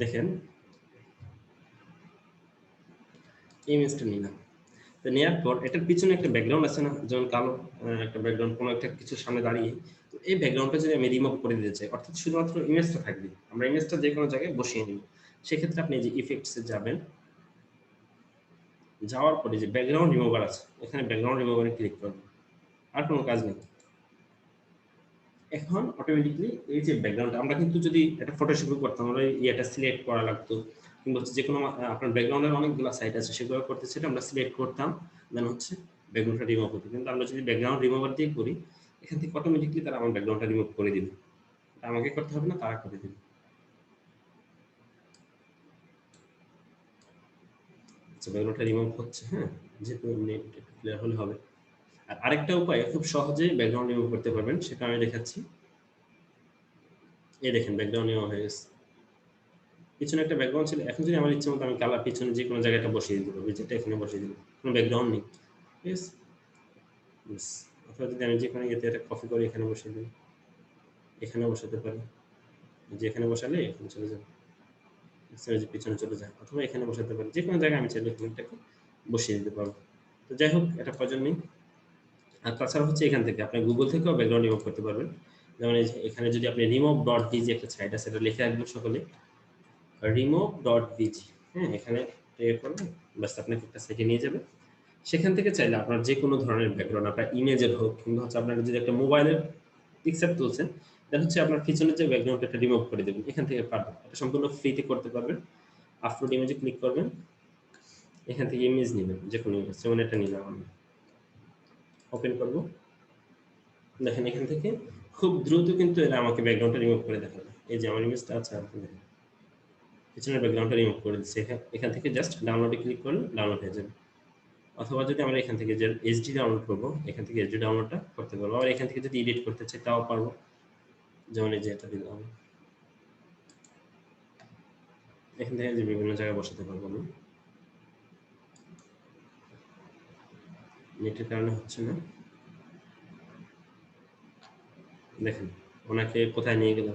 দেখেন ইমেজটা নিলাম তো নেওয়ার পর এটার পিছনে একটা ব্যাকগ্রাউন্ড আছে না যেমন কালো একটা ব্যাকগ্রাউন্ড কোনো একটা কিছু সামনে দাঁড়িয়ে তো এই ব্যাকগ্রাউন্ডটা যদি আমি রিমুভ করে দিতে চাই অর্থাৎ শুধুমাত্র ইমেজটা থাকবে আমরা ইমেজটা যে কোনো জায়গায় বসিয়ে নিব সেক্ষেত্রে আপনি যে ইফেক্টসে যাবেন যাওয়ার পরে যে ব্যাকগ্রাউন্ড রিমুভার আছে এখানে ব্যাকগ্রাউন্ড রিমুভারে ক্লিক করবেন আর কোনো কাজ নেই। এখন অটোমেটিকলি এই যে ব্যাকগ্রাউন্ড আমরা কিন্তু যদি এটা ফটোশপে করতাম আমরা এটা সিলেক্ট করা লাগতো কিংবা যে কোনো আপনার ব্যাকগ্রাউন্ডের অনেকগুলো সাইট আছে সেগুলো করতে সেটা আমরা সিলেক্ট করতাম দেন হচ্ছে ব্যাকগ্রাউন্ডটা রিমুভ হতো কিন্তু আমরা যদি ব্যাকগ্রাউন্ড রিমুভার দিয়ে করি এখান থেকে অটোমেটিকলি তারা আমার ব্যাকগ্রাউন্ডটা রিমুভ করে দিবে আমাকে করতে হবে না তারা করে দিবে। আচ্ছা ব্যাকগ্রাউন্ডটা রিমুভ হচ্ছে হ্যাঁ যেহেতু নেট ক্লিয়ার হলে হবে। আর আরেকটা উপায় খুব সহজেই ব্যাকগ্রাউন্ড রিমুভ করতে পারবেন সেটা আমি দেখাচ্ছি। এই দেখেন ব্যাকগ্রাউন্ড রিমুভ হয়ে গেছে পিছনে একটা ব্যাকগ্রাউন্ড ছিল এখন যদি আমার ইচ্ছে মতো আমি কালার পিছনে যে কোনো জায়গাটা বসিয়ে দিতে পারবো যেটা এখানে বসিয়ে দিলাম কোনো ব্যাকগ্রাউন্ড নেই ঠিক আছে অথবা যদি আমি যেখানে এতে একটা কপি করে এখানে বসিয়ে দিই এখানে বসাতে পারি যেখানে বসালে এখানে চলে যাবে পিছনে চলে যায় অথবা এখানে বসাতে পারি যে কোনো জায়গায় আমি চাইলে এখানটাকে বসিয়ে দিতে পারবো। তো যাই হোক এটা প্রয়োজন নেই। আর তাছাড়া হচ্ছে এখান থেকে আপনি গুগল থেকেও ব্যাকগ্রাউন্ড রিমুভ করতে পারবেন যেমন এখানে যদি আপনি remove.bg একটা সাইট আছে এটা লিখে রাখবেন সকলে remove.bg হ্যাঁ এখানে করবেন বাস আপনাকে একটা সাইটে নিয়ে যাবে। সেখান থেকে চাইলে আপনার যে কোনো ধরনের ব্যাকগ্রাউন্ড, আপনার ইমেজের হোক কিংবা হচ্ছে আপনার যদি একটা মোবাইলের পিকচার তুলছেন, দেন হচ্ছে আপনার পিছনের যে ব্যাকগ্রাউন্ডটা এটা রিমুভ করে দেবেন। এখান থেকে পারবেন। এটা সম্পূর্ণ ফ্রিতে করতে পারবেন। আপলোড ইমেজে ক্লিক করবেন। এখান থেকে ইমেজ নিবেন, যেকোনো ইমেজ, যেমন এটা নিলাম আমি। ওপেন করব। দেখেন এখান থেকে খুব দ্রুত কিন্তু এরা আমাকে ব্যাকগ্রাউন্ডটা রিমুভ করে দেখাবে। এই যে আমার ইমেজটা আছে, আপনি দেখেন পিছনের ব্যাকগ্রাউন্ডটা রিমুভ করে দিচ্ছে। এখান থেকে জাস্ট ডাউনলোডে ক্লিক করলে ডাউনলোড হয়ে যাবে। অথবা যদি আমরা এখান থেকে যে এইচডি ডাউনলোড করব, এখান থেকে এইচডি ডাউনলোডটা করতে পারবো। আবার এখান থেকে যদি এডিট করতে চাই তাও পারবো। যেমন এই যে এটা দিলাম, এখান থেকে যে বিভিন্ন জায়গায় বসাতে পারবো আমি। নেটের কারণে হচ্ছে না। দেখেন ওনাকে কোথায় নিয়ে গেল।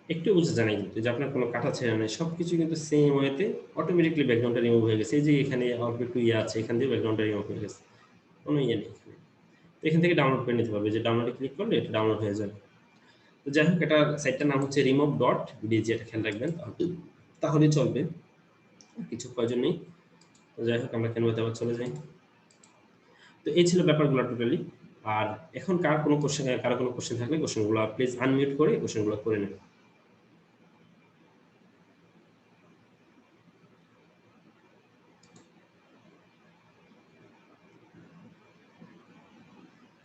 একটু বুঝে জানাই কিন্তু যে আপনার কোনো কাটা ছেঁড়া নেই, সবকিছু কিন্তু সেম ওয়েতে অটোমেটিকলি ব্যাকগ্রাউন্ডটা রিমুভ হয়ে গেছে। এই যে এখানে অল্প একটু ইয়ে আছে, এখান দিয়ে ব্যাকগ্রাউন্ডটা রিমুভ হয়ে গেছে, কোনো ইয়ে নেই এখানে। তো এখান থেকে ডাউনলোড করে নিতে পারবে, যে ডাউনলোডে ক্লিক করলে এটা ডাউনলোড হয়ে যাবে। তো যাই হোক, এটা সাইটটার নাম হচ্ছে remove.bg, এটা খেয়াল রাখবেন, তাহলেই চলবে, কিছু প্রয়োজন নেই। তো যাই হোক, আমরা ক্যানভাতে আবার চলে যাই। তো এই ছিল ব্যাপারগুলো টোটালি। আর এখন কারো কোনো কোশ্চেন থাকলে কোশ্চেনগুলো প্লিজ আনমিউট করে কোশ্চেনগুলো করে নেবেন।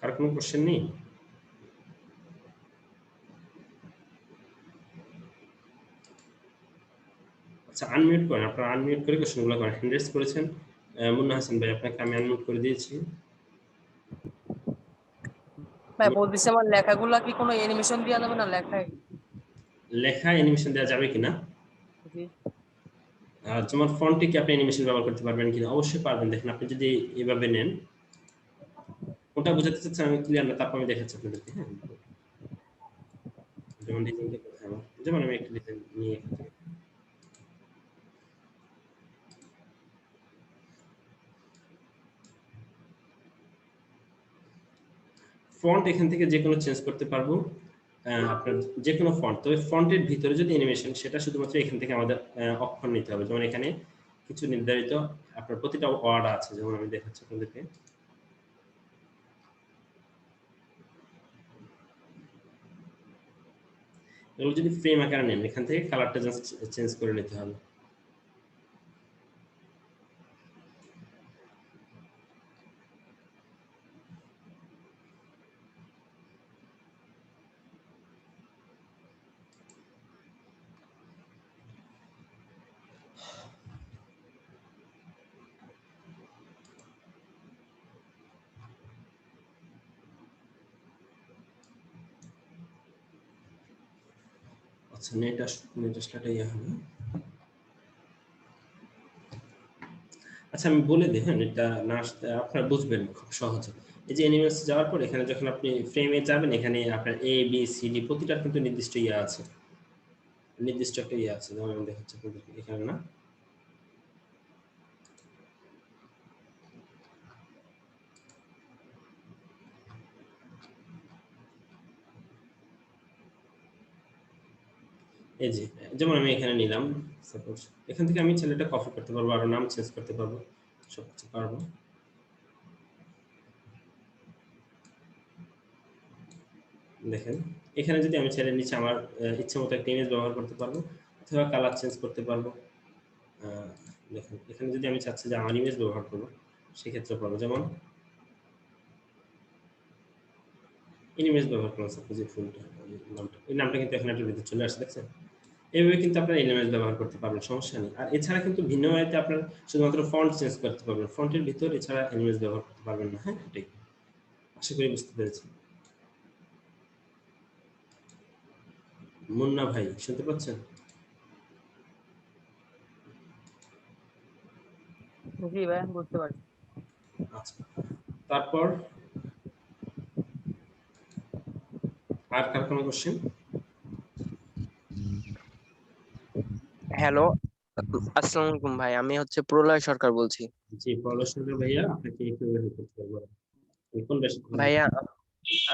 কার কোনো কোশ্চেন নেই? আচ্ছা, আনমিউট করেন, আপনারা আনমিউট করে কোশ্চেনগুলো করেন। হ্যান্ড রেজ করেছেন মুন্না হাসান ভাই, আপনাকে আমি আনমিউট করে দিয়েছি। ভাই বলতেছি আমার লেখাগুলা কি কোনো অ্যানিমেশন দেওয়া যাবে না লেখায়? লেখা অ্যানিমেশন দেওয়া যাবে কিনা? জি। যেমন ফন্টে কি আপনি অ্যানিমেশন ব্যবহার করতে পারবেন কিনা? অবশ্যই পারবেন। দেখেন আপনি যদি এভাবে নেন, ওটা বোঝাতে চাচ্ছেন আমি ক্লিয়ার না, তারপর আমি দেখাচ্ছি আপনাদেরকে। হ্যাঁ, যেমন ডিজাইনটা কোথায় আমার, যেমন আমি একটা ডিজাইন নিয়ে এখান থেকে ফন্ট এখান থেকে যে কোনো চেঞ্জ করতে পারবো। আপনার যে কোনো ফন্ট, তবে ফন্টের ভিতরে যদি অ্যানিমেশন, সেটা শুধুমাত্র এখান থেকে আমাদের অক্ষর নিতে হবে। যেমন এখানে কিছু নির্ধারিত আপনার প্রতিটা ওয়ার্ড আছে, যেমন আমি দেখাচ্ছি আপনাদেরকে। এগুলো যদি ফ্রেম আকারে নেন, এখান থেকে কালারটা জাস্ট চেঞ্জ করে নিতে হবে। আচ্ছা, নেট আসলে ইয়ে হবে। আচ্ছা, আমি বলে দিই। হ্যাঁ, এটা না আসতে আপনারা বুঝবেন খুব সহজে। এই যে অ্যানিমেশন যাওয়ার পর এখানে যখন আপনি ফ্রেমে যাবেন, এখানে আপনার এ বি সি ডি প্রতিটার কিন্তু নির্দিষ্ট ইয়ে আছে, নির্দিষ্ট একটা ইয়ে আছে। যেমন আমি দেখাচ্ছি আপনাদেরকে, এখানে না, এই যে যেমন আমি এখানে নিলাম সাপোজ, এখান থেকে আমি ছেলেটা কপি করতে পারবো, আরো নাম চেঞ্জ করতে পারবো, সবকিছু পারবো। দেখেন এখানে যদি আমি ছেলের নিচে আমার ইচ্ছে মতো একটা ইমেজ ব্যবহার করতে পারবো, অথবা কালার চেঞ্জ করতে পারবো। দেখেন এখানে যদি আমি চাচ্ছি যে আমার ইমেজ ব্যবহার করবো, সেক্ষেত্রে পারবো। যেমন ইমেজ ব্যবহার করলাম, সাপোজ এই ফুলটা, নামটা, এই নামটা কিন্তু এখানে একটা ভিতরে চলে আসছে, দেখছেন? এইভাবে কিন্তু আপনারা ইমেজ ব্যবহার করতে পারবেন, সমস্যা নেই। আর এছাড়া কিন্তু ভিন্ন ওয়েতে আপনার শুধুমাত্র ফন্ট চেঞ্জ করতে পারবেন, ফন্টের ভিতর এছাড়া ইমেজ ব্যবহার করতে পারবেন না। হ্যাঁ, এটাই। আশা করি বুঝতে পেরেছি। মুন্না ভাই শুনতে পাচ্ছেন? জি ভাই বুঝতে পারছি। আচ্ছা, তারপর আর কার কোনো কোশ্চেন? হ্যালো, আসসালামু আলাইকুম ভাই। আমি হচ্ছে প্রলয় সরকার বলছি। জি, পড়াশোনা ভাইয়া, আপনাকে কিভাবে হেল্প করতে পারবো? কোন দেশে থাকেন ভাইয়া আপনি?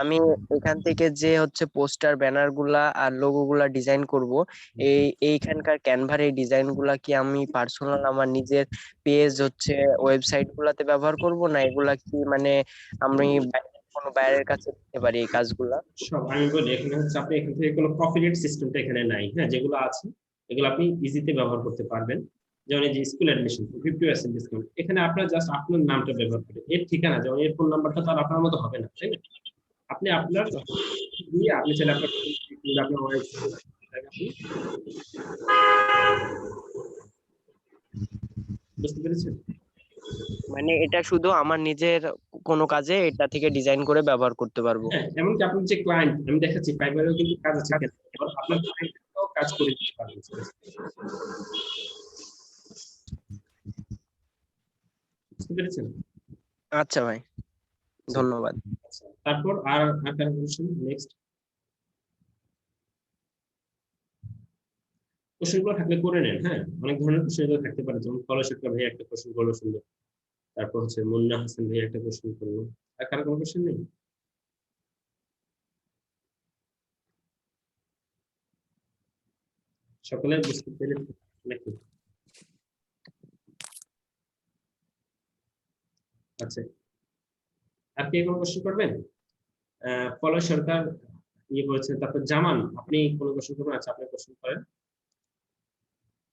আমি এখান থেকে যে হচ্ছে পোস্টার ব্যানার গুলা আর লোগো গুলা ডিজাইন করব, এইখানকার ক্যানভার এই ডিজাইন গুলা কি আমি পার্সোনাল আমার নিজের পেজ হচ্ছে ওয়েবসাইট গুলাতে ব্যবহার করব, না এগুলা কি মানে আমি কোনো বাইরের কাছে দিতে পারি এই কাজগুলা? সব আমি বলি, এখানে হচ্ছে আপনি এখান থেকে কোনো প্রফিটেড সিস্টেমটা এখানে নাই। হ্যাঁ, যেগুলো আছে এগুলো আপনি ইজিতে ব্যবহার করতে পারবেন। যেমন এই যে স্কুল অ্যাডমিশন 50% ডিসকাউন্ট, এখানে আপনার জাস্ট আপনার নামটা ব্যবহার করে, এর ঠিকানা যেমন এর ফোন নাম্বারটা তো আর আপনার মতো হবে না, তাই না? আপনি আপনার দিয়ে আপনি চাইলে আপনার আপনার ওয়েবসাইট বুঝতে পেরেছেন? মানে এটা শুধু আমার নিজের কোনো কাজে এটা থেকে ডিজাইন করে ব্যবহার করতে পারবো? হ্যাঁ, এমনকি আপনার যে ক্লায়েন্ট আমি দেখাচ্ছি ফাইবারেও কিন্তু কাজ আছে, আপনার ক্লায়েন্টও কাজ করে দিতে পারবেন। বুঝতে পেরেছেন? আচ্ছা ভাই, ধন্যবাদ। আচ্ছা, তারপর আর একটা কোশ্চেন নেক্সট। কোশ্চেনগুলো থাকলে করে নেন। হ্যাঁ, অনেক ধরনের কোশ্চেনগুলো থাকতে পারে, যেমন কলসিকা ভাই একটা কোশ্চেন করলো সুন্দর, তারপর হচ্ছে মুন্না হাসান ভাই একটা কোশ্চেন করলো। আর কারো কোনো কোশ্চেন নেই? সকলে বুঝতে পেরেছে নাকি? আচ্ছা, আর কে কোনো কোশ্চেন করবেন? পলয় সরকার ইয়ে করেছেন, তারপর জামান আপনি কোনো কোশ্চেন করবেন? আচ্ছা, আপনি কোশ্চেন করেন,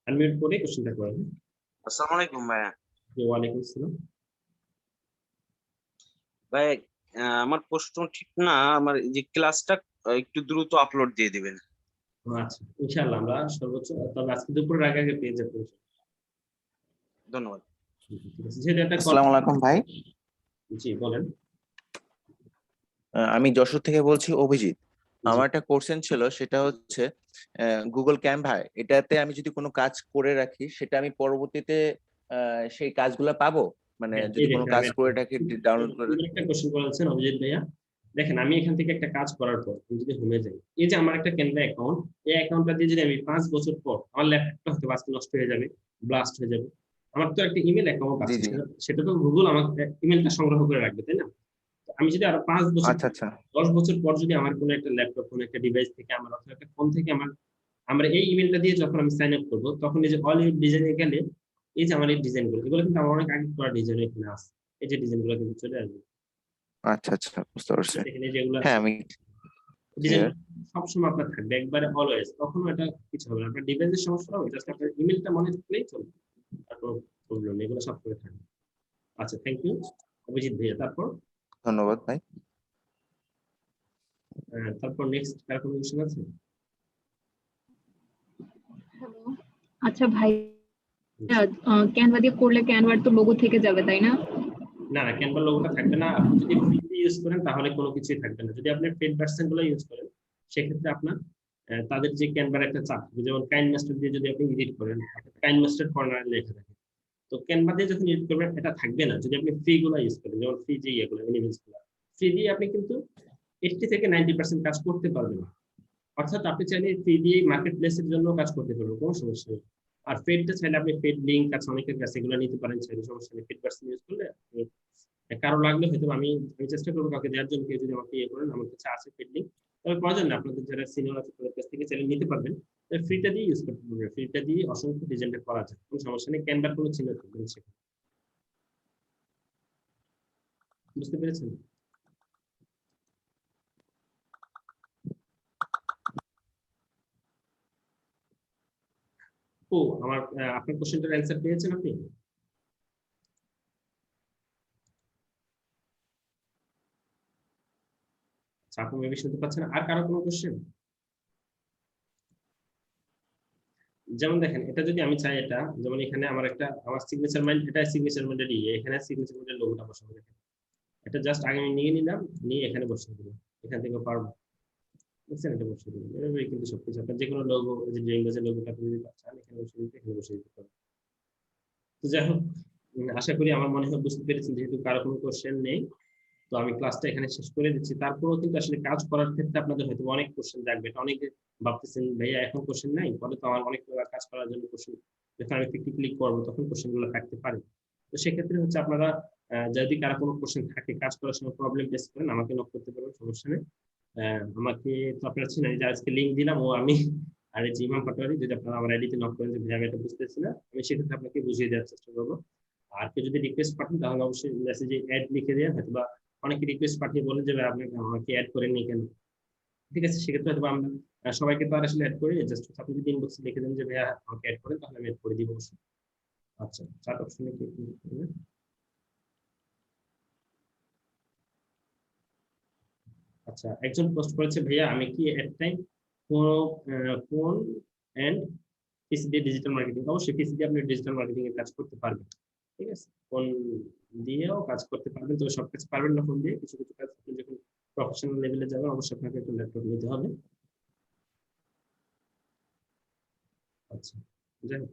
আনমিউট করে কোশ্চেনটা করেন। আসসালামু আলাইকুম ভাইয়া। জি, ওয়ালাইকুম আসসালাম। ভাই, আমার প্রশ্ন ঠিক না, আমার এই যে ক্লাসটা একটু দ্রুত আপলোড দিয়ে দিবেন। আচ্ছা, ইনশাআল্লাহ আমরা সর্বোচ্চ, তবে আজকে দুপুরের আগে আগে পেয়ে যাবো। ধন্যবাদ। ঠিক আছে, যেহেতু একটা আসসালামু আলাইকুম ভাই। জি বলেন। আমি যশোর থেকে বলছি অভিজিৎ। জি। আমার একটা কোশ্চেন ছিল, সেটা হচ্ছে গুগল ক্যানভা, এটাতে আমি যদি কোনো কাজ করে রাখি সেটা আমি পরবর্তীতে সেই কাজগুলো পাবো, মানে হ্যাঁ, যদি এই কোনো দেখেন কাজ আমি করে রাখি ডাউনলোড করে। একটা কোশ্চেন করেছেন অভিজিৎ ভাইয়া। দেখেন, আমি এখান থেকে একটা কাজ করার পর আমি যদি হোমে যাই, এই যে আমার একটা ক্যানভা অ্যাকাউন্ট, এই অ্যাকাউন্টটা দিয়ে যদি আমি 5 বছর পর আমার ল্যাপটপটা হয়তো আজকে নষ্ট হয়ে যাবে, ব্লাস্ট হয়ে যাবে, আমার তো একটা ইমেল অ্যাকাউন্ট জি আছে, জি। সেটা তো গুগল আমার ইমেলটা সংগ্রহ করে রাখবে, তাই না? তো আমি যদি আরো 5 বছর আচ্ছা আচ্ছা। 10 বছর পর যদি আমার কোনো একটা ল্যাপটপ, কোনো একটা ডিভাইস থেকে আমার অথবা একটা ফোন থেকে আমার এই ইমেলটা দিয়ে যখন আমি সাইন আপ করবো, তখন এই যে অল ইউর ডিজাইনে গেলে এই যে আমার এই ডিজাইনগুলো, এগুলো কিন্তু আমার অনেক আগে করা ডিজাইন এখানে আছে, এই যে ডিজাইনগুলো কিন্তু চলে আসবে। আচ্ছা আচ্ছা, বুঝতে পারছি। এখানে যেগুলো হ্যাঁ আমি ডিজাইন clear। সবসময় আপনার থাকবে, একবারে অলওয়েজ, কখনো এটা কিছু হবে না। আপনার ডিভাইসের সমস্যা হবে, জাস্ট আপনার ইমেলটা মনে থাকলেই চলবে, আর কোনো প্রবলেম নেই, এগুলো সব করে থাকবে। আচ্ছা, থ্যাংক ইউ অভিজিৎ ভাইয়া। তারপর ধন্যবাদ ভাই। তারপর নেক্সট কার কোনো কোশ্চেন আছে? আচ্ছা ভাই, ক্যানভা দিয়ে করলে ক্যানভার তো লোগো থেকে যাবে তাই না? না না, ক্যানভা লোগোটা থাকবে না। আপনি যদি ফ্রি ইউজ করেন তাহলে কোনো কিছুই থাকবে না। যদি আপনি পেড ভার্সন গুলো ইউজ করেন, সেক্ষেত্রে আপনার তাদের যে ক্যানভার একটা চাপ থাকবে, যেমন কাইন মাস্টার দিয়ে যদি আপনি এডিট করেন, কাইন মাস্টার কর্নারে লেখা থাকে, তো ক্যানভা দিয়ে যখন এডিট করবেন এটা থাকবে না। যদি আপনি ফ্রি গুলো ইউজ করেন, যেমন ফ্রি যে ইয়েগুলো এনিমেলস গুলো, ফ্রি দিয়ে আপনি কিন্তু 80 থেকে 90% কাজ করতে পারবেন না। অর্থাৎ আপনি চাইলে ফ্রি দিয়ে মার্কেট প্লেসের জন্য কাজ করতে পারবেন, কোনো সমস্যা নেই। আর পেডটা চাইলে আপনি পেড লিঙ্ক আছে অনেকের কাছে, এগুলো নিতে পারেন, চাইলে সমস্যা নেই। পেড ভার্সন ইউজ করলে কারো লাগলে হয়তো আমি চেষ্টা করবো কাউকে দেওয়ার জন্য, কেউ যদি আমাকে ইয়ে করেন, আমার কাছে আছে পেড লিঙ্ক, তবে প্রয়োজন না, আপনাদের যারা সিনিয়র আছে তাদের কাছ থেকে চাইলে নিতে পারবেন। ফ্রিটা দিয়ে ইউজ করতে পারবেন, ফ্রিটা দিয়ে অসংখ্য ডিজাইনটা করা যায়, কোনো সমস্যা নেই। ক্যানভার কোনো চিহ্ন থাকবে না সেখানে। বুঝতে পেরেছেন? ও আমার আপনার কোশ্চেনটার অ্যান্সার পেয়েছেন আপনি? আচ্ছা, আপনি মেবি শুনতে পাচ্ছেন। আর কারো কোনো কোশ্চেন? যেমন দেখেন, এটা যদি আমি চাই, এটা যেমন এখানে আমার একটা আমার সিগনেচার মাইন্ড, এটা সিগনেচার মাইন্ডের এখানে সিগনেচার মাইন্ডের লোগোটা বসাবো। দেখেন, এটা জাস্ট আগে আমি নিয়ে নিলাম, নিয়ে এখানে বসিয়ে দিলাম, এখান থেকে পারবো, বুঝছেন? এটা বসিয়ে দিলাম, এভাবে কিন্তু সবকিছু আপনার যে কোনো লোগো, যে ল্যাঙ্গুয়েজের লোগোটা আপনি যদি চান এখানে বসিয়ে দিতে, এখানে বসিয়ে দিতে পারবেন। তো যাই হোক, আশা করি আমার মনে হয় বুঝতে পেরেছেন। যেহেতু কারো কোনো কোশ্চেন নেই, তো আমি ক্লাসটা এখানে শেষ করে দিচ্ছি। তারপরেও কিন্তু আসলে কাজ করার ক্ষেত্রে আপনাদের হয়তো অনেক কোশ্চেন থাকবে। এটা অনেকে ভাবতেছেন ভাইয়া এখন কোশ্চেন নাই, পরে তো আমার অনেক কাজ করার জন্য কোশ্চেন, যখন আমি ক্লিক করবো তখন কোশ্চেন গুলো থাকতে পারে। তো সেক্ষেত্রে হচ্ছে আপনারা যদি কারো কোনো কোশ্চেন থাকে, কাজ করার সময় প্রবলেম ফেস করেন, আমাকে নক করতে পারবেন, সমস্যা নেই। আমাকে তো আপনারা চিনেন যে আজকে লিঙ্ক দিলাম, ও আমি আর এই যে ইমাম পাটোয়ারি, যদি আপনারা আমার আইডিতে নক করেন যে ভাই আমি এটা বুঝতেছি না, আমি সেক্ষেত্রে আপনাকে বুঝিয়ে দেওয়ার চেষ্টা করবো। আর কেউ যদি রিকোয়েস্ট পাঠান তাহলে অবশ্যই মেসেজে অ্যাড লিখে দেওয়া, হয়তো বা অনেকে রিকোয়েস্ট পাঠিয়ে বলেন যে ভাই আপনাকে আমাকে অ্যাড করেননি কেন। ঠিক আছে, সেক্ষেত্রে হয়তো আমরা সবাইকে তো আর আসলে অ্যাড করি, জাস্ট আপনি যদি ইনবক্সে লিখে দেন যে ভাইয়া আমাকে অ্যাড করেন, তাহলে আমি অ্যাড করে দিব অবশ্যই। আচ্ছা, চার অপশনে ক্লিক করবেন। আচ্ছা, একজন পোস্ট করেছে ভাইয়া আমি কি এট টাইম ফোন এন্ড পিসি দিয়ে ডিজিটাল মার্কেটিং, অবশ্যই পিসি দিয়ে আপনি ডিজিটাল মার্কেটিং এর কাজ করতে পারবেন। ঠিক আছে, ফোন দিয়েও কাজ করতে পারবেন, তবে সব কাজ পারবেন না ফোন দিয়ে, কিছু কিছু কাজ আপনি যখন প্রফেশনাল লেভেলে যাবেন অবশ্যই আপনাকে একটা ল্যাপটপ নিতে হবে। আচ্ছা, যাই হোক।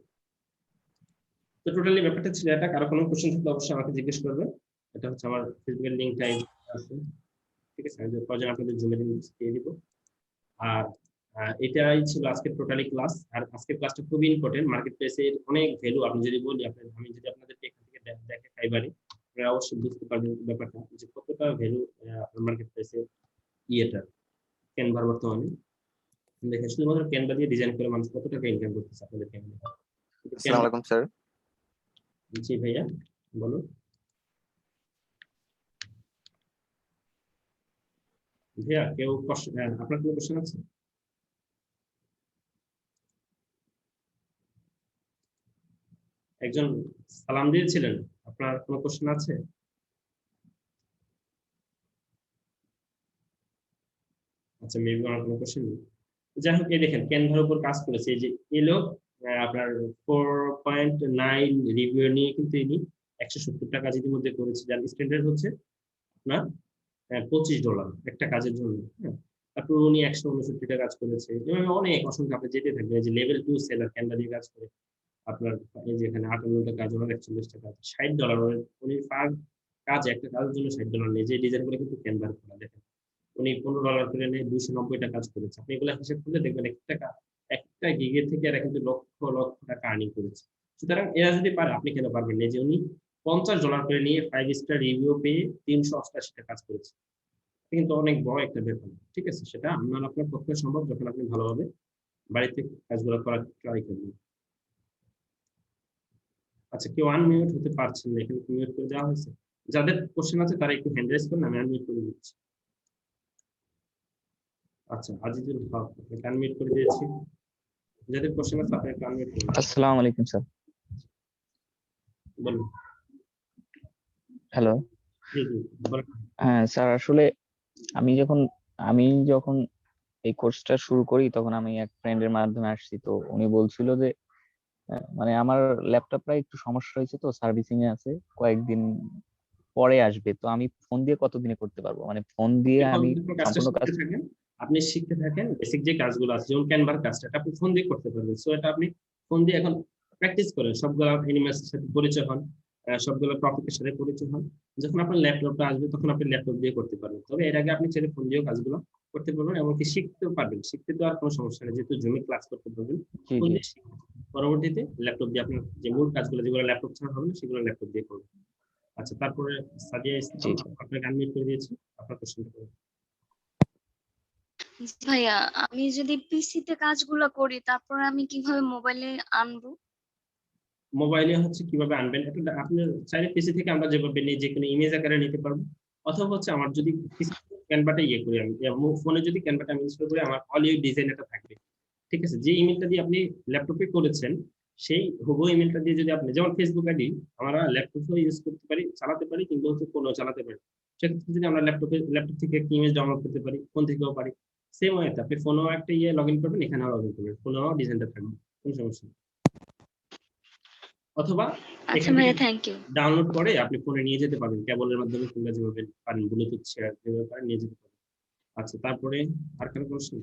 তো টোটালি ব্যাপারটা ছিল এটা। কারো কোনো কোশ্চেন থাকলে অবশ্যই আমাকে জিজ্ঞেস করবেন। এটা হচ্ছে আমার ফেসবুকের লিঙ্কটা আছে। ঠিক আছে, আমি প্রয়োজন আপনাদের জুমের লিঙ্ক দিয়ে দিব। আর এটাই ছিল আজকের টোটালি ক্লাস। আর আজকের ক্লাসটা খুবই ইম্পর্টেন্ট। মার্কেট প্লেসের অনেক ভ্যালু আপনি যদি বলি, আমি যদি আপনাদেরকে এখান থেকে দেখে খাইবারি, আপনারা অবশ্যই বুঝতে পারবেন ব্যাপারটা যে কতটা ভ্যালু আপনার মার্কেট প্লেসে ইয়েটা ক্যানভার বর্তমানে। দেখেন শুধুমাত্র ক্যানভা দিয়ে ডিজাইন করে মানুষ কত টাকা ইনকাম করতেছে আপনাদের ক্যানভা। আসসালামু আলাইকুম স্যার। জি ভাইয়া বলো। ভাইয়া কেউ আপনার কোনো কোশ্চেন আছে? একজন সালাম দিয়েছিলেন, আপনার কোনো কোশ্চেন আছে? আচ্ছা, মেবি আমার কোনো কোশ্চেন নেই। যাই হোক, এই দেখেন ক্যানভার উপর কাজ করেছে, এই যে এলো আপনার 4.9 রিভিউ নিয়ে কিন্তু ইনি 170 টাকা কাজের মধ্যে করেছে, যার স্ট্যান্ডার্ড হচ্ছে আপনার $25 একটা কাজের জন্য। হ্যাঁ, তারপর উনি 169 টাকা কাজ করেছে, এভাবে অনেক অসংখ্য আপনি যেতে থাকবেন। এই যে লেভেল 2 সেলার ক্যানভা দিয়ে কাজ করে আপনার এই যে এখানে 58 টাকা কাজ, ওনার 41 টাকা, $60 উনি পার কাজ, একটা কাজের জন্য $60 নেই। যে ডিজাইন করে কিন্তু ক্যানভার করা, দেখেন উনি $15 করে নেয়, 290 টাকা কাজ করেছে। আপনি এগুলো হিসাব করলে দেখবেন একটা গিগের থেকে এরা কিন্তু লক্ষ লক্ষ টাকা আর্নিং করেছে। সুতরাং এরা যদি পারে, আপনি কেন পারবেন না? যে উনি $50 করে নিয়ে 5 স্টার রিভিউ পেয়ে 388 টাকা কাজ করেছে, কিন্তু অনেক বড় একটা ব্যাপার। ঠিক আছে, সেটা আপনার পক্ষে সম্ভব যখন আপনি ভালোভাবে বাড়িতে কাজগুলো করার ট্রাই করবেন। আচ্ছা, কেউ আনমিউট হতে পারছেন না, এখানে মিউট করে দেওয়া হয়েছে। যাদের কোশ্চেন আছে তারা একটু হ্যান্ড রেজ করেন, আমি আনমিউট করে দিচ্ছি। আচ্ছা, আজিজুল হক, আপনাকে আনমিউট করে দিয়েছি। যাদের কোশ্চেন আছে আপনি একটু আনমিউট করুন। আসসালামু আলাইকুম স্যার। বলুন। হ্যালো। জি জি বলেন। হ্যাঁ স্যার, আসলে আমি যখন এই কোর্সটা শুরু করি তখন আমি এক ফ্রেন্ডের মাধ্যমে আসছি। তো উনি বলছিল যে মানে আমার ল্যাপটপটা একটু সমস্যা হয়েছে, তো সার্ভিসিং এ আছে, কয়েকদিন পরে আসবে। তো আমি ফোন দিয়ে কতদিনে করতে পারবো? মানে ফোন দিয়ে আমি কাজটা সম্পূর্ণ কাজ। শিখতে থাকেন, আপনি শিখতে থাকেন বেসিক যে কাজগুলো আছে, যেমন ক্যানভার কাজটা এটা আপনি ফোন দিয়ে করতে পারবেন। সো এটা আপনি ফোন দিয়ে এখন প্র্যাকটিস করেন, সবগুলো অ্যানিমেশনের সাথে পরিচয় হন, সবগুলো টপিকের সাথে পরিচয় হন। যখন আপনার ল্যাপটপটা আসবে তখন আপনি ল্যাপটপ দিয়ে করতে পারবেন। তবে এর আগে আপনি চাইলে ফোন দিয়েও কাজগুলো করতে পারবেন, এমনকি শিখতেও পারবেন। শিখতে তো আর কোনো সমস্যা নেই, যেহেতু জুমে ক্লাস করতে পারবেন। জি ফোন জি দিয়ে শিখবেন, পরবর্তীতে ল্যাপটপ দিয়ে আপনার যে মূল কাজগুলো যেগুলো ল্যাপটপ ছাড়া হবে না সেগুলো ল্যাপটপ দিয়ে করবেন। আচ্ছা, তারপরে সাদিয়া জি ইসলাম, জি। আপনাকে আনমিউট করে দিয়েছি, আপনার কোশ্চেনটা করুন। ভাইয়া, আমি যদি পিসিতে কাজগুলো করি তারপর আমি কিভাবে মোবাইলে আনবো? মোবাইলে হচ্ছে কিভাবে আনবেন, এটা আপনি চাইলে পিসি থেকে আমরা যেভাবে নিই, যে কোনো ইমেজ আকারে নিতে পারবো, অথবা হচ্ছে আমার যদি ক্যানভাটা ইয়ে করি, আমি ফোনে যদি ক্যানভাটা আমি ইনস্টল করি, আমার অল ইউ ডিজাইন এটা থাকবে। ঠিক আছে, যে ইমেলটা দিয়ে আপনি ল্যাপটপে করেছেন সেই হুবহু ইমেলটা দিয়ে যদি আপনি, যেমন ফেসবুক আইডি আমরা ল্যাপটপেও ইউজ করতে পারি, চালাতে পারি, কিন্তু হচ্ছে ফোনেও চালাতে পারি। সেক্ষেত্রে যদি আমরা ল্যাপটপ থেকে একটা ইমেজ ডাউনলোড করতে পারি, ফোন থেকেও পারি, সেম ওয়েতে আপনি ফোনেও একটা লগ ইন করবেন, এখানেও লগ ইন করবেন, ফোনেও ডিজাইনটা থাকবে, কোনো সমস্যা নেই। অথবা আচ্ছা এখান থেকে ভাইয়া, থ্যাংক ইউ। ডাউনলোড করে আপনি ফোনে নিয়ে যেতে পারবেন, কেবলের মাধ্যমে কিংবা যেভাবে পারেন ব্লুটুথ শেয়ার যেভাবে পারেন নিয়ে যেতে পারবেন। আচ্ছা, তারপরে আর কোনো প্রশ্ন?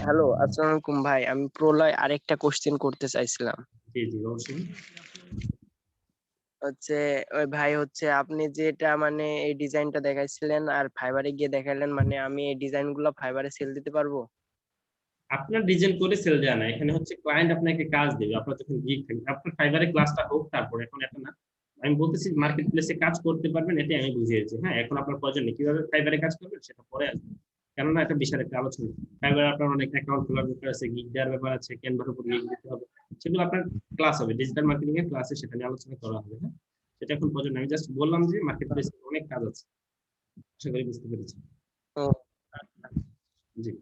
হ্যালো, আসসালামু আলাইকুম ভাই। আমি প্রলয় আরেকটা কোশ্চেন করতে চাইছিলাম। জি জি অবশ্যই। হচ্ছে ওই ভাই, হচ্ছে আপনি যেটা মানে এই ডিজাইনটা দেখাইছিলেন আর ফাইবারে গিয়ে দেখাইলেন, মানে আমি এই ডিজাইন গুলো ফাইবারে সেল দিতে পারবো? আপনার ডিজাইন করে সেল দেওয়া না, এখানে হচ্ছে ক্লায়েন্ট আপনাকে কাজ দেবে, আপনার যখন গিগ থাকবে আপনার ফাইবারে ক্লাসটা হোক, তারপরে এখন এটা না আমি বলতেছি মার্কেট প্লেসে কাজ করতে পারবেন, এটাই আমি বুঝিয়েছি। হ্যাঁ, এখন আপনার প্রয়োজন নেই, কিভাবে ফাইবারে কাজ করবেন সেটা পরে আসবে, কেননা এটা বিশাল একটা আলোচনা। ফাইবারে আপনার অনেক অ্যাকাউন্ট খোলার ব্যাপার আছে, গিগ দেওয়ার ব্যাপার আছে, ক্যানভার উপর গিগ দিতে হবে, সেগুলো আপনার ক্লাস হবে, ডিজিটাল মার্কেটিং এর ক্লাসে সেটা নিয়ে আলোচনা করা হবে। হ্যাঁ, সেটা এখন প্রয়োজন নেই, আমি জাস্ট বললাম যে মার্কেট প্লেসে অনেক কাজ আছে। আশা করি বুঝতে পেরেছি। জি,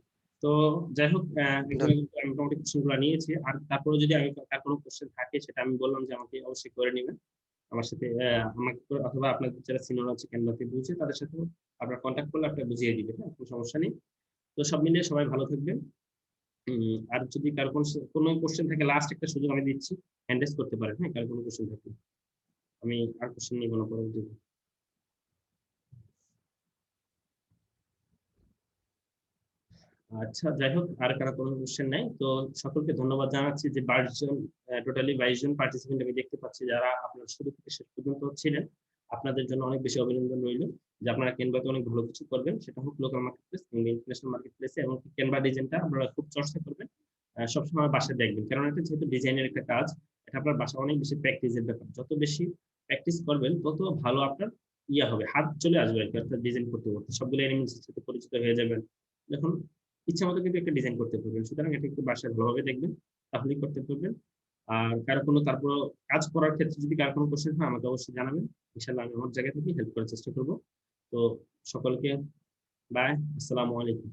তো যাই হোক, এখানে কিন্তু আমি মোটামুটি কোশ্চেনগুলো নিয়েছি, আর তারপরে যদি আমি তার কোনো কোশ্চেন থাকে সেটা আমি বললাম যে আমাকে অবশ্যই করে নেবেন আমার সাথে, আমাকে অথবা আপনার যারা সিনিয়র আছে ক্যানভাতে বুঝে তাদের সাথে আপনার কন্ট্যাক্ট করলে আপনার বুঝিয়ে দিবে। হ্যাঁ, কোনো সমস্যা নেই। তো সব মিলিয়ে সবাই ভালো থাকবেন। আর যদি কারো কোনো কোশ্চেন থাকে, লাস্ট একটা সুযোগ আমি দিচ্ছি, হ্যান্ড রেজ করতে পারেন। হ্যাঁ, কারো কোনো কোশ্চেন থাকে, আমি আর কোশ্চেন নিব না পরবর্তীতে। আচ্ছা, যাই হোক, আর কারো কোনো কোশ্চেন নাই তো সকলকে ধন্যবাদ জানাচ্ছি যে 22 জন, টোটালি 22 জন পার্টিসিপেন্ট আমি দেখতে পাচ্ছি যারা আপনারা শুরু থেকে শেষ পর্যন্ত ছিলেন। আপনাদের জন্য অনেক বেশি অভিনন্দন রইল যে আপনারা ক্যানভাতে অনেক ভালো কিছু করবেন, সেটা হোক লোকাল মার্কেট প্লেস কিংবা ইন্টারন্যাশনাল মার্কেট প্লেসে, এবং ক্যানভা ডিজাইনটা আপনারা খুব চর্চা করবেন, সবসময় বাসায় দেখবেন, কারণ এটা যেহেতু ডিজাইনের একটা কাজ, এটা আপনার বাসায় অনেক বেশি প্র্যাকটিসের ব্যাপার, যত বেশি প্র্যাকটিস করবেন তত ভালো আপনার ইয়া হবে, হাত চলে আসবে আর কি, অর্থাৎ ডিজাইন করতে করতে সবগুলো এলিমেন্টসের সাথে পরিচিত হয়ে যাবেন, যখন ইচ্ছা মতো কিন্তু একটা ডিজাইন করতে পারবেন। সুতরাং এটা একটু বাসায় ভালোভাবে দেখবেন, তাহলেই করতে পারবেন। আর কারো কোনো তারপর কাজ করার ক্ষেত্রে যদি কারো কোনো কোশ্চেন হয় আমাকে অবশ্যই জানাবেন, ইনশাআল্লাহ আমি আমার জায়গা থেকে হেল্প করার চেষ্টা করব। তো সকলকে বাই, আসসালামু আলাইকুম।